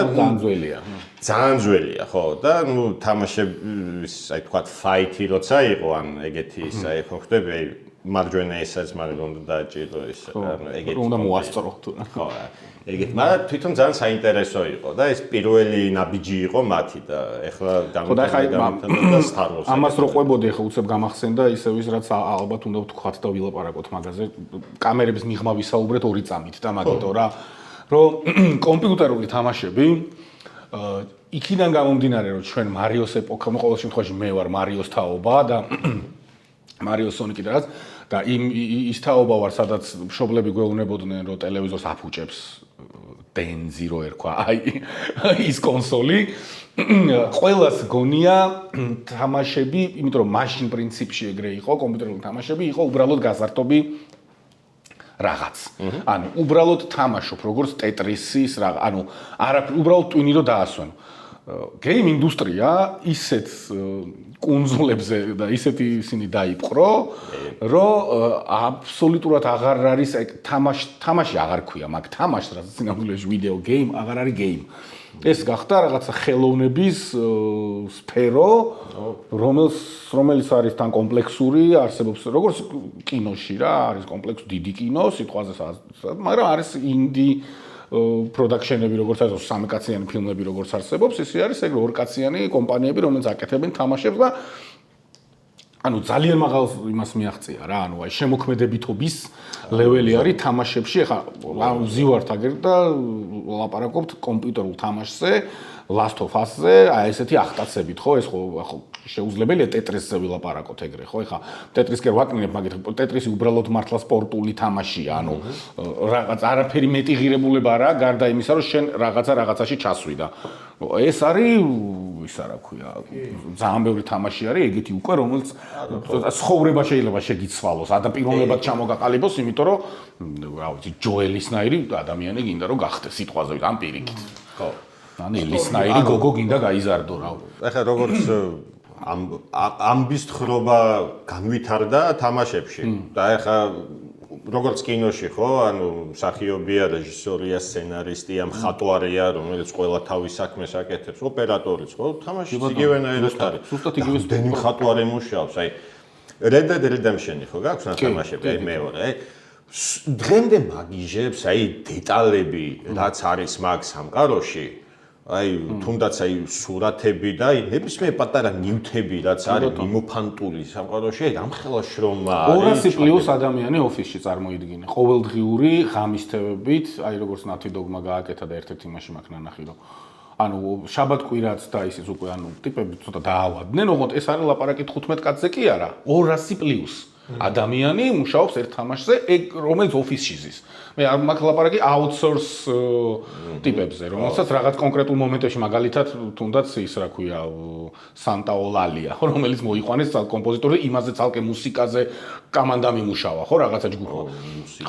ძალიან ძველია ხო და ნუ თამაშების აი თქვა ფაითი როცა იყო ან ეგეთი ისა ხო ხდები აი მარჯვენა ესაც მაგრამ უნდა დააჭირო ის ანუ ეგეთი უნდა მოასწრო თუ ხო ეგეთი მაგრამ თვითონ ძალიან საინტერესო იყო და ეს პირველი ნაბიჯი იყო მათი და ეხლა გამიტანდა Star Wars ამას რო ყვებოდი ეხლა უცებ გამახსენდა ისევ ის რაც ალბათ უნდა ვთქვათ და ვილაპარაკოთ მაგაზე კამერების მიღმა ვისაუბრეთ 2 წამით და მაგითო რა რომ კომპიუტერული თამაშები იქიდან გამომდინარე რომ ჩვენ მარიოს ეპოქა ყოველ შემთხვევაში მე ვარ მარიოს თაობა და მარიოს სონიკი და რაც და ის თაობა ვარ სადაც მშობლები გვეუბნებოდნენ რომ ტელევიზორს აფუჭებს Ten-0 ერქვა აი ის კონსოლი ყველას გონია თამაშები იმიტომ რომ მაშინ პრინციპში ეგრე იყო კომპიუტერული თამაშები იყო უბრალოდ გაზართობი რაღაც. ანუ უბრალოდ თამაშობ როგორც ტეტრისის რაღაც. ანუ არაფერ უბრალოდ ტვინი რო დაასვენო. Game ინდუსტრია ისეთ კუნძულებზე და ისეთი ისინი დაიპყრო, რომ აბსოლუტურად აღარ არის თამაში აღარ ქვია, მაგ თამაშს რაც სინამდვილეში ვიდეო გეიმ აღარ არის გეიმ. ეს გახდა რაღაცა ხელოვნების სფერო, რომელიც არის თან კომპლექსური, არსებობს როგორც კინოში რა, არის კომპლექსური დიდი კინო, სიტყვაზე, მაგრამ არის ინდი პროდაქშენები როგორც არის 3 კაციანი ფილმები როგორც არსებობს, ისე არის ეგრე 2 კაციანი კომპანიები, რომელიც აკეთებენ თამაშებს და ანუ ძალიან მაღალ იმას მიაღწია რა, ანუ აი შემოქმედებითობის ლეველი არის თამაშებში. ეხლა ვზივართ აგერ და ლაპარაკობთ კომპიუტერულ თამაშზე, Last of Us-ზე, აი ესეთი ახტაცებით, ხო, ეს ხო შეუძლებელია ტეტრისზე ვილაპარაკოთ ეგრე, ხო? ეხლა ტეტრისკე ვაკნინებ, მაგით ტეტრისი უბრალოდ მართლა სპორტული თამაშია, ანუ რაღაც არაფერი მეტი ღირებულება არა, გარდა იმისა, რომ შენ რაღაცაში ჩასვიდა. ეს არის ისა რა ქვია, ძალიან ბევრი თამაში არის ეგეთი უკვე, რომელიც ცხოვრება შეიძლება შეგიცვალოს, ადაპირონებად ჩამოგაყალიბოს, იმიტომ რომ რა ვიცი, ჯოელისნაირი ადამიანი გინდა რომ გახდეს სიტყვაზე ამ პირიქით. ხო. ან ელისნაირი გოგო გინდა გაიზარდო რა. ახლა როგორც ამბის თხრობა განვითარდა თამაშებში და ახლა როგორც კინოში ხო, ანუ მსახიობია, რეჟისორია, სცენარისტია, მხატვარია, რომელიც ყველა თავის საქმეს აკეთებს, ოპერატორიც ხო, თამაშიც იგივენაირად არის. ზუსტად იგივე დენი მხატვარი მუშაობს, აი Red Dead Redemption-ი ხო გაქვს თამაშები, აი მეორე, აი დღემდე მაგიჟებს, აი დეტალები, რაც არის მაგ სამყაროში, აი თუნდაც აი სურათები და აი ნებისმიერ პატარა ნივთები რაც არის მიმოფანტული სამყაროში აი ამხელა შრომა არის 200 პლუს ადამიანი ოფისში წარმოიდგინე ყოველდღიური ღამისთევებით აი როგორც Naughty Dog-მა გააკეთა და ერთ-ერთი იმაში მაქვს ნანახი რომ ანუ შაბათ-კვირაც და ისიც უკვე ანუ ტიპები ცოტა დაავადდნენ ოღონდ ეს არის ლაპარაკი 15 კაცზე კი არა 200 პლუს ადამიანი მუშაობს ერთ თამაშზე რომელიც ოფისში ზის მე არ მაქვს ლაპარაკი outsource ტიპებზე რომელსაც რაღაც კონკრეტულ მომენტებში მაგალითად თუნდაც ის რა ქვია Santa Eulalia ხო რომელიც მოიყვანეს კომპოზიტორი იმაზე ცალკე მუსიკაზე კამანდა მიმუშავა ხო რაღაცა ჯგუფი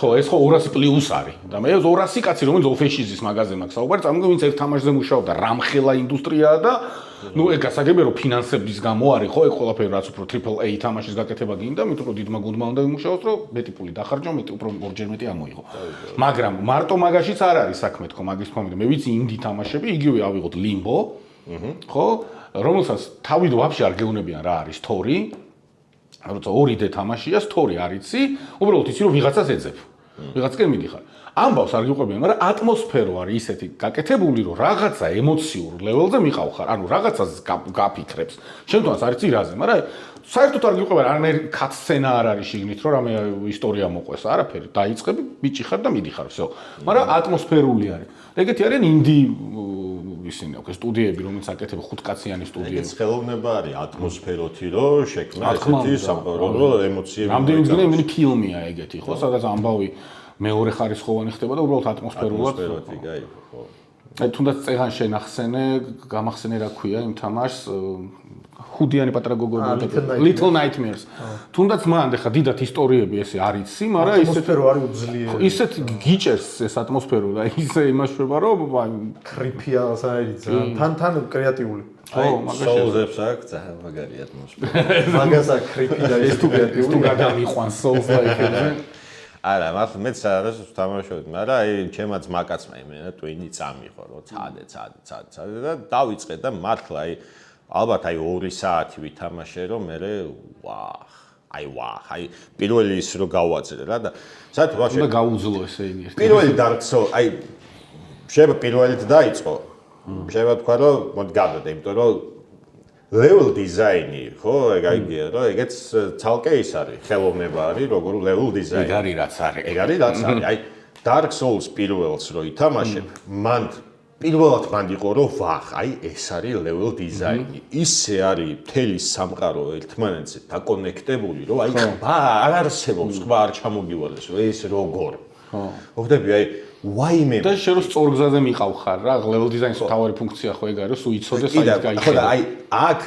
ხო ეს ხო 200 პლუს არის და მე 200 კაცი რომელიც ოფისში ზის მაგაზე მაქვს საუბარი წარმოგიდგენთ ვინც ერთ თამაშზე მუშაობდა რამხელა ინდუსტრიაა და ну ეგ გასაგებია რომ ფინანსების გამო არის ხო ეგ ყველაფერი რაც უფრო AAA თამაშის გაკეთება გინდა მით უფრო დიდმა გუნდმა უნდა იმუშაოს რომ მეტი პული დახარჯო მეტი უფრო ორჯერ მეტი ამოიღო მაგრამ მარტო მაგაშიც არ არის საქმე თქო მაგის თქმა მე ვიცი ინდი თამაშები იგივე ავიღოთ Limbo ხო რომელსაც თავიდანვე ვაფშე არ გეუნებიან რა არის story როცა 2D თამაშია story არ იცი უბრალოდ იცი რომ ვიღაცას ეძებ ვიღაცკენ მიდიხარ ამბავს არ გიყვებიან, მაგრამ ატმოსფერო არის ისეთი გაკეთებული, რომ რაღაცა ემოციურ ლეველზე მიყავხარ, ანუ რაღაცას გაფიქრებს. შემთხვევას არ იცი რაზე, მაგრამ საერთოდ არ გიყვებიან, არანაირი cut სცენა არ არის შიგნით, რომ რამე ისტორია მოყვეს, არაფერი, დაიწყები, ბიჭი ხარ და მიდიხარ, всё. მაგრამ ატმოსფერული არის. ეგეთი არიან ინდი ისინი, ოკეი, სტუდიები, რომელიც აკეთებს ხუთკაციანი სტუდიები. ეგეც ხელოვნება არის ატმოსფეროთი, რომ შექმნა ესეთი სამყარო, რომ ემოციები. რამდენი დღე მე ფილმია ეგეთი, ხო, სადაც ამბავი მეორე ხარისხოვანი ხდება და უბრალოდ ატმოსფერულად ატმოსფეროთი გაიგო ხო აი თუნდაც წეღან შენახსენე გამახსენე რა ქვია იმ თამაშს ხუდიანი პატრა გოგოები Little Nightmares თუნდაც მანდ ხა დიდად ისტორიები ესე არ იცი მაგრამ ატმოსფერო არის უძლიერი ისეთ გიჭერს ეს ატმოსფერო და ისე იმაშება რომ კრიფია საერთოდ თან კრეატიული ხო მაგაში Souls-ებს აქვს ძალიან მაგარი ატმოსფერო მაგას აქვს კრიფი და ეს თუ გადამიყვანს Souls-like-ებზე არა, მას მეც არის თამაშობდი, მაგრამ აი ჩემა ძმაკაცმა იმენა ტვინი წამიყო, რომ ცადე და დავიწყე და მართლა აი ალბათ აი 2 საათი ვითამაშე, რომ მე აი პირველი ის რომ გავაძლე რა და საერთოდ ვაშე და გაუძლო ესე იგი ერთი პირველი Dark Souls აი შეიძლება პირველით დაიწყო შეიძლება თქვა რომ მოდი გადავდე, იმიტომ რომ level design-ი, ხო, ეგ აიგია, რომ ეგეც ცალკე ის არის, ხელოვნება არის, როგორ level design. ეგ არის რაც არის. ეგ არის რაც არის. აი Dark Souls პირველს რო ითამაშებ, მან პირველად მან იყო რომ ვახ, აი ეს არის level design-ი. ისე არის მთელი სამყარო ერთმანეთზე დაკონექტებული, რომ აი ხმა არ არსებობს, ხმა არ ჩამოგივალეს, რომ ეს როგორ. ხო. მოხდები აი ვაიმე და შენ რო სწორ გზაზე მიყავხარ რა level design-ის თავარი ფუნქცია ხო ეგ არის რომ სულ იცოდე საით გაიხედა ხო და აი აქ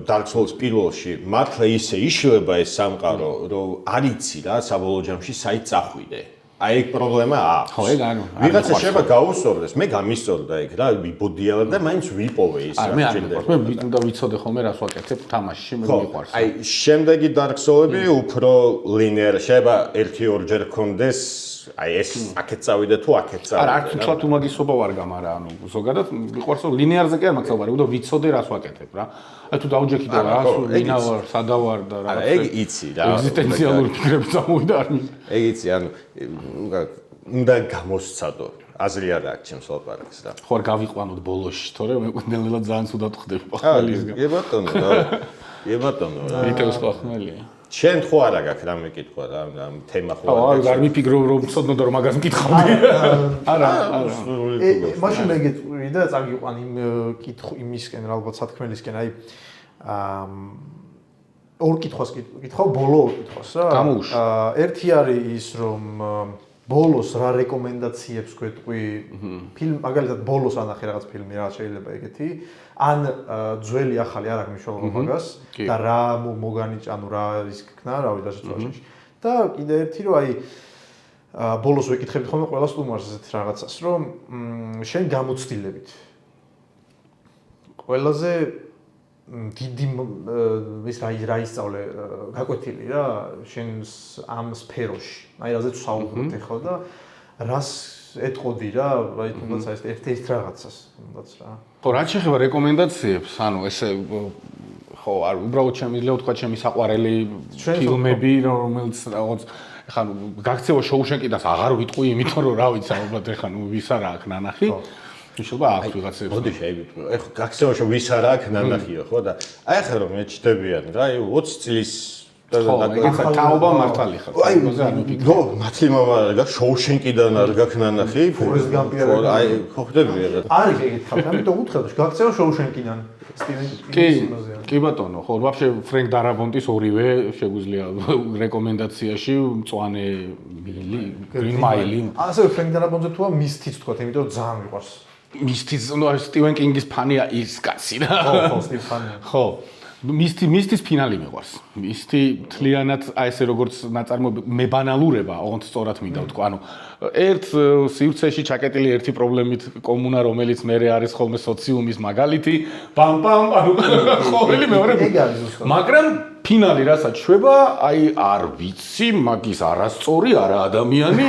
Dark Souls პირველში მართლა ისე იშლება ეს სამყარო რომ არ იცი რა საბოლოო ჯამში საით წახვიდე აი ეგ პრობლემა აქვს ხო ეგ არის ვიღაცა შეიძლება გაუსწორდეს მე გამისწორდა ეგ რა ვიბოდიალა და მაინც ვიპოვე ის რა ჭირდება მე უნდა ვიცოდე ხოლმე რას ვაკეთებ თამაშში მე მიყვარს აი შემდეგი Dark Souls-ები უფრო linear შეიძლება 1-2 ჯერ გქონდეს აი ეს აქეთ წავიდე თუ აქეთ წავიდე. არა, არც უცბად უმაგისობა ვარ გამარა, ანუ ზოგადად მიყვარს რომ ლინეარზე კი არ მაქვს საუბარი, უნდა ვიცოდე რას ვაკეთებ რა. აი თუ დავჯექიდე რა, ვინა ვარ, სადა ვარ და რაღაცა. ეგ იცი რა. ეგზისტენციალური ფიქრები წამოვიდა არ მინდა. ეგ იცი, ანუ უნდა გამოსცადო. აზრი არ აქვს ჩემს ლაპარაკს რა. ხო არ გავიყვანოთ ბოლოში, თორე მე ნელ-ნელა ძალიან ცუდად ხდები პახმელისგან. კი ბატონო რა. კი ბატონო რა. ვიტევს პახმელია. შენ ხო არა გაქვს რამე კითხვა რა, თემა ხო არა. არა, არ მიფიქრო რომ ცოდნოდა რომ მაგას მკითხავდი. არა. მაშინ მე გეტყვი და წაგიყვან იმ იმისკენ რა ალბათ სათქმელისკენ, აი ორ კითხვას კითხავ, ბოლო ორ კითხვას რა. გამოუშვა. ერთი არის ის რომ ბოლოს რა რეკომენდაციებს გვეტყვი ფილმ მაგალითად ბოლოს ანახე რაღაც ფილმი რა შეიძლება ეგეთი ან ძველი ახალი არ აქვს მნიშვნელობა მაგას და რა მოგანიჭ ანუ რა ის გქნა რავი დასაწყისში და კიდე ერთი რომ აი ბოლოს ვეკითხები ხოლმე ყველა სტუმარს ესეთ რაღაცას რომ შენ გამოცდილებით ყველაზე დიდი ის რა ისწავლე გაკვეთილი რა შენს ამ სფეროში აი რაზეც საუბრობთ ახლა და რას ეთყოდი რა აი თუნდაც აი ერთ-ერთ რაღაცას თუნდაც რა ხო რაც შეეხება რეკომენდაციებს ანუ ესე ხო არ უბრალოდ შემიძლია ვთქვა ჩემი საყვარელი ფილმები რომელიც რაღაც ეხლა გაქცევა შოუშენკიდას აღარ ვიტყვი იმიტომ რომ რა ვიცი ალბათ ეხლა ვის არა აქ ნანახი შეიძლება აქვს ვიღაცებს მოდი შეიძლება ეხლა გაქცევაში ვის არა აქ ნანახიო ხო და აი ახლა რომ მეჩდებიან რა აი 20 წლის ხო ეგეცა თაობა მართალი ხარ აი არ მიფიქრე ნო მათი მამა რა შოუშენკიდან არ გაქნანახი ფორესტ გამპი აი ხო ხდები რა არის ეგეთ ხალხი ამიტომ უთხრა გაქცევა შოუშენკიდან კი ბატონო ხო ვაფშე ფრენკ დარაბონტის ორივე შეგვიძლია რეკომენდაციაში მწვანე მილი გრინ მაილი ასევე ფრენკ დარაბონტზე თუა მისთიც თქვა იმიტომ რომ ძალიან მიყვარს მისთიც ნუ სტივენ კინგის ფანია ის კაცი რა ხო სტივენ ფანია ხო მისთის ფინალი მიყვარს მისთი თლიანად აი ესე როგორც ნაწარმოები მებანალურება ოღონდ სწორად მინდა ვთქვა ანუ ერთ სივრცეში ჩაკეტილი ერთი პრობლემით კომუნა რომელიც მე არის ხოლმე სოციუმის მაგალითი პამ ანუ ყოველი მეორე მაგრამ ფინალი რასაც შვება აი არ ვიცი მაგის არასწორი არა ადამიანი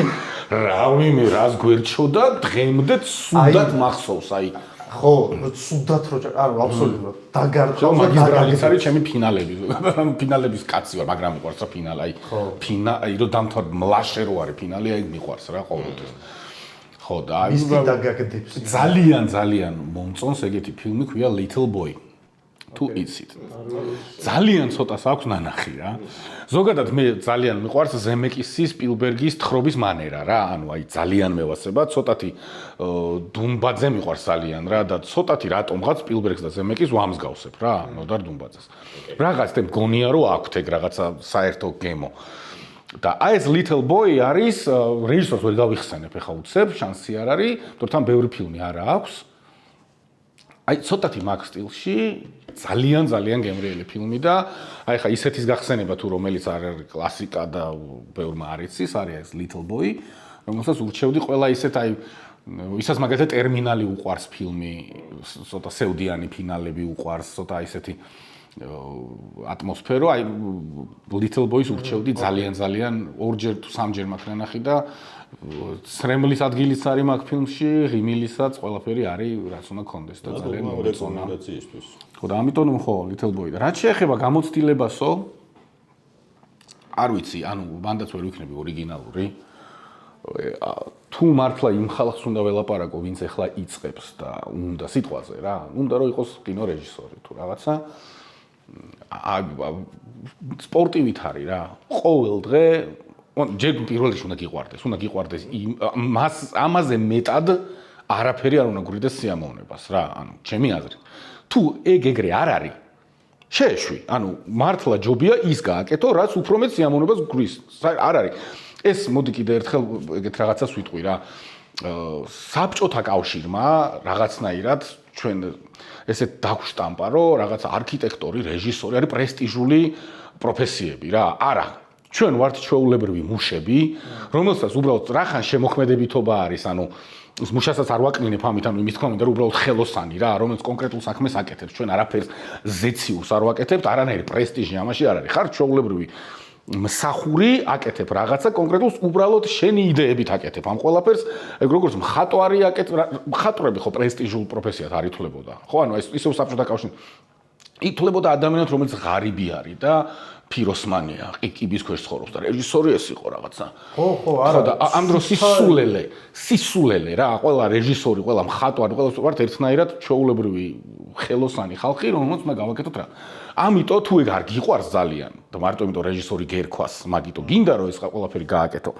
რავი მე რას გვერდჩოდა დღემდე სუდად მახსოვს აი ხო, სუდათ რო ანუ აბსოლუტურად დაგარწმუნდა მაგის ბრალიც არის ჩემი ფინალები. ანუ ფინალების კაცი ვარ, მაგრამ მიყვარს რა ფინალი, აი აი რომ დამთავრ მლაშე რო არის ფინალი, აი მიყვარს რა ყოველთვის. ხო და აი დაგაგდებს. ძალიან მომწონს ეგეთი ფილმი ქვია Little Boy. თუ იცით. ძალიან ცოტას აქვს ნანახი რა. ზოგადად მე ძალიან მიყვარს ზემეკისის, სპილბერგის თხრობის მანერა რა. ანუ აი ძალიან მევასება, ცოტათი დუმბაძე მიყვარს ძალიან რა და ცოტათი რატომღაც სპილბერგს და ზემეკის ვამსგავსებ რა, ნოდარ დუმბაძეს. რაღაც თემ გონია რომ აქვთ ეგ რაღაცა საერთო გემო. და აი ეს Little Boy არის რეჟისორს ვერ გავიხსენებ ახლა უცებ, შანსი არ არის, თორთან ბევრი ფილმი არა აქვს. აი ცოტათი მაგ სტილში ძალიან გემრიელი ფილმი და აი ხა ისეთის გახსენება თუ რომელიც არ არის კლასიკა და ბევრმა არ იცის, არის ეს Little Boy, რომელსაც ურჩევდი ყველა ისეთ აი ისაც მაგალითად ტერმინალი უყვარს ფილმი, ცოტა სევდიანი ფინალები უყვარს, ცოტა ისეთი ატმოსფერო, აი Little Boy-ს ურჩევდი ძალიან ორჯერ თუ სამჯერ მაქვს ნახი და სრემლის ადგილიც არის მაგ ფილმში, ღიმილისაც ყველაფერი არის, რაც უნდა კონდეს და ძალიან მომწონა. ხო და ამიტომ ხო Little Boy და რაც შეეხება გამოცდილებასო არ ვიცი, ანუ მანდაც ვერ ვიქნები ორიგინალური. თუ მართლა იმ ხალხს უნდა ველაპარაკო, ვინც ახლა იწყებს და უნდა სიტყვაზე რა, უნდა რომ იყოს კინორეჟისორი თუ რაღაცა. სპორტივით არის რა. ყოველ დღე ჯერ პირველ რიგში უნდა გიყვარდეს ამაზე მეტად არაფერი არ უნდა გვრიდეს სიამოვნებას რა, ანუ ჩემი აზრით. თუ ეგრე არ არის, შეეშვი, ანუ მართლა ჯობია ის გააკეთო, რაც უფრო მეტ სიამოვნებას გვრის. არ არის. ეს მოდი კიდე ერთხელ ეგეთ რაღაცას ვიტყვი რა. საბჭოთა კავშირმა რაღაცნაირად ჩვენ ესეთ დაგვშტამპა, რომ რაღაც არქიტექტორი, რეჟისორი არის პრესტიჟული პროფესიები რა. არა. ჩვენ ვართ ჩვეულებრივი მუშები, რომელსაც უბრალოდ რახან შემოქმედებითობა არის, ანუ ის მუშასაც არ ვაკნინებ ამით, ანუ იმის თქმა მინდა რომ უბრალოდ ხელოსანი რა, რომელიც კონკრეტულ საქმეს აკეთებს, ჩვენ არაფერს ზეციურს არ ვაკეთებთ, არანაირი პრესტიჟი ამაში არ არის. ხარ ჩვეულებრივი მსახური, აკეთებ რაღაცა კონკრეტულს, უბრალოდ შენი იდეებით აკეთებ ამ ყველაფერს, ეგ როგორც მხატვარი აკეთებ, მხატვრები ხო პრესტიჟულ პროფესიად არ ითვლებოდა. ხო, ანუ ეს ისევ საბჭოთა კავშირში ითვლებოდა ადამიანად, რომელიც ღარიბი არის და ფიროსმანია, ყიკიბის ქვეშ ცხოვრობს და რეჟისორი ეს იყო რაღაცა. ხო, არა. და ამ დროს სისულელე რა, ყველა რეჟისორი, ყველა მხატვარი, ყველა ვართ ერთნაირად ჩვეულებრივი ხელოსანი ხალხი, რომელსაც უნდა გავაკეთოთ რა. ამიტომ თუ ეგ არ გიყვარს ძალიან და მარტო იმიტომ რეჟისორი გერქვას, მაგიტო გინდა რომ ეს ყველაფერი გააკეთო.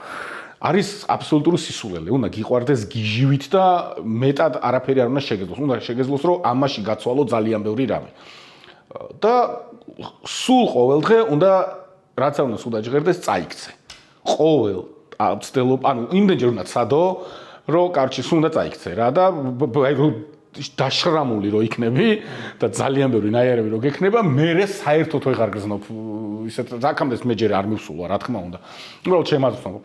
არის აბსოლუტური სისულელე, უნდა გიყვარდეს გიჟივით და მეტად არაფერი არ უნდა შეგეძლოს. უნდა შეგეძლოს რომ ამაში გაცვალო ძალიან ბევრი რამე. და სულ ყოველ დღე უნდა რაც არ უნდა სულ დაჯღერდეს, წაიქცე. ყოველ ვცდილობ, ანუ იმდენჯერ უნდა ცადო, რომ კარჩი სულ უნდა წაიქცე რა და აი რომ დაშრამული რო იქნები და ძალიან ბევრი ნაიარები რო გექნება, მე საერთოდ ვეღარ გზნობ ისეთ რაკამდე მეჯერ არ მივსულა, რა თქმა უნდა. უბრალოდ შემაძვნობ.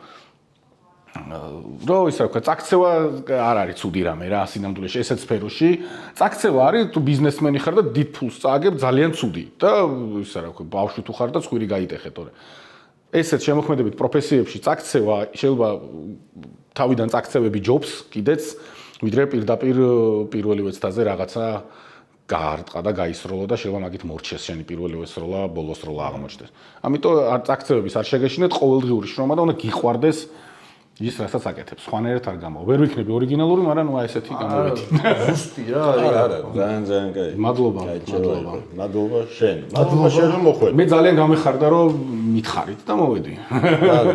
რო ისე ვქო, წაქცევა არ არის ცუდი რამე რა, სინამდვილეში ესეც სფეროში. წაქცევა არის, თუ ბიზნესმენი ხარ და დიდ ფულს წააგებ, ძალიან ცუდი. და ისე რა ვქო, ბავშვი თუ ხარ და ცხვირი გაიტეხე თორე. ესეც შემოქმედებით პროფესიებში წაქცევა შეიძლება თავიდან წაქცევები ჯობს კიდეც, ვიდრე პირდაპირ პირველი ვეცდაზე რაღაცა გაარტყა და გაისროლა და შეიძლება მაგით მორჩეს შენი პირველი ვესროლა, ბოლოს როლა აღმოჩნდეს. ამიტომ არ წაქცევების არ შეგეშინეთ, ყოველდღიური შრომა და უნდა გიყვარდეს ის რასაც აკეთებ. სხვანაირად არ გამოვა. ვერ ვიქნები ორიგინალური, მაგრამ ნუ აი ესეთი გამოვედი. ზუსტი რა. არა, ძალიან კაი. მადლობა. მადლობა შენ. მადლობა შენ რომ მოხვედი. მე ძალიან გამეხარდა რომ მითხარით და მოვედი.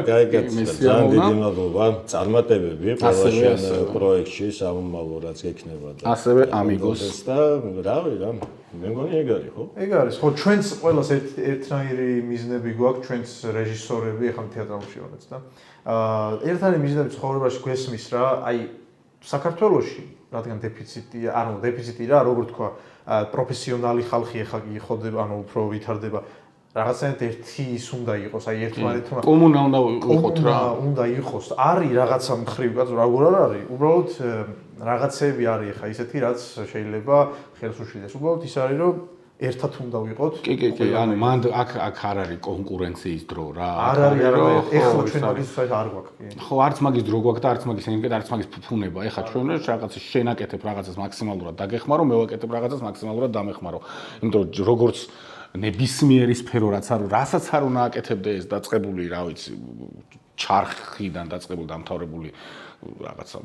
კაი, ძალიან დიდი მადლობა. წარმატებები ყველაშენ პროექტში სამომავლო რაც გექნება და ასევე ამიგოს და რავი რა. მე მგონი ეგ არის, ხო? ეგ არის, ხო, ჩვენს ყველას ერთნაირი მიზნები გვაქვს, ჩვენს რეჟისორები, ახლა თეატრალში ვართ და ერთნაირი მიზნები ცხოვრებაში გვესმის რა, აი საქართველოში, რადგან დეფიციტია, ანუ დეფიციტი რა, როგორ თქვა, პროფესიონალი ხალხი ახლა გიხდება, ანუ უფრო ვითარდება. რაღაცნაირად ერთი ის უნდა იყოს, აი ერთმანეთმა კომუნა უნდა იყოთ რა. უნდა იყოს. არის რაღაცა მხრივ, როგორ არ არის? უბრალოდ რაღაცები არის ახლა ისეთი, რაც შეიძლება ხელს უშლიდეს. უბრალოდ ის არის, რომ ერთად უნდა ვიყოთ. კი, ანუ მან აქ არ არის კონკურენციის დრო რა. არ არის, ეხლა ჩვენ მაგის არ გვაქვს, კი. ხო, არც მაგის დრო გვაქვს და არც მაგის ენკეთ, არც მაგის ფუფუნება. ეხლა ჩვენ რაღაცა შენაკეთებ რაღაცას მაქსიმალურად დაგეხმარო, მე ვაკეთებ რაღაცას მაქსიმალურად დამეხმარო. იმიტომ რომ როგორც ნებისმიერი სფერო რასაც არ უნდა აკეთებდე ეს დაწყებული, რა ვიცი, ჩარხიდან დაწყებული დამთავრებული რაღაცა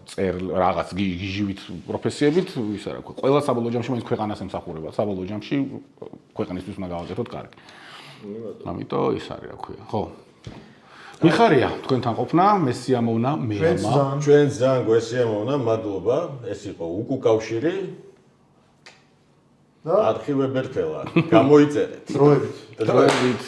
რაღაც გიჟივით პროფესიებით, ისა რა ქვია, ყველა საბოლოო ჯამში მაინც ქვეყანას ემსახურება, საბოლოო ჯამში ქვეყნისთვის უნდა გავაკეთოთ კარგი. ამიტომ ის არის რა ქვია, ხო. მიხარია თქვენთან ყოფნა, მე სიამოვნა, მე ამა. ჩვენ ძალიან გვესიამოვნა, მადლობა. ეს იყო უკუ კავშირი. არქივებერთელა. გამოიწერეთ. დროებით. დროებით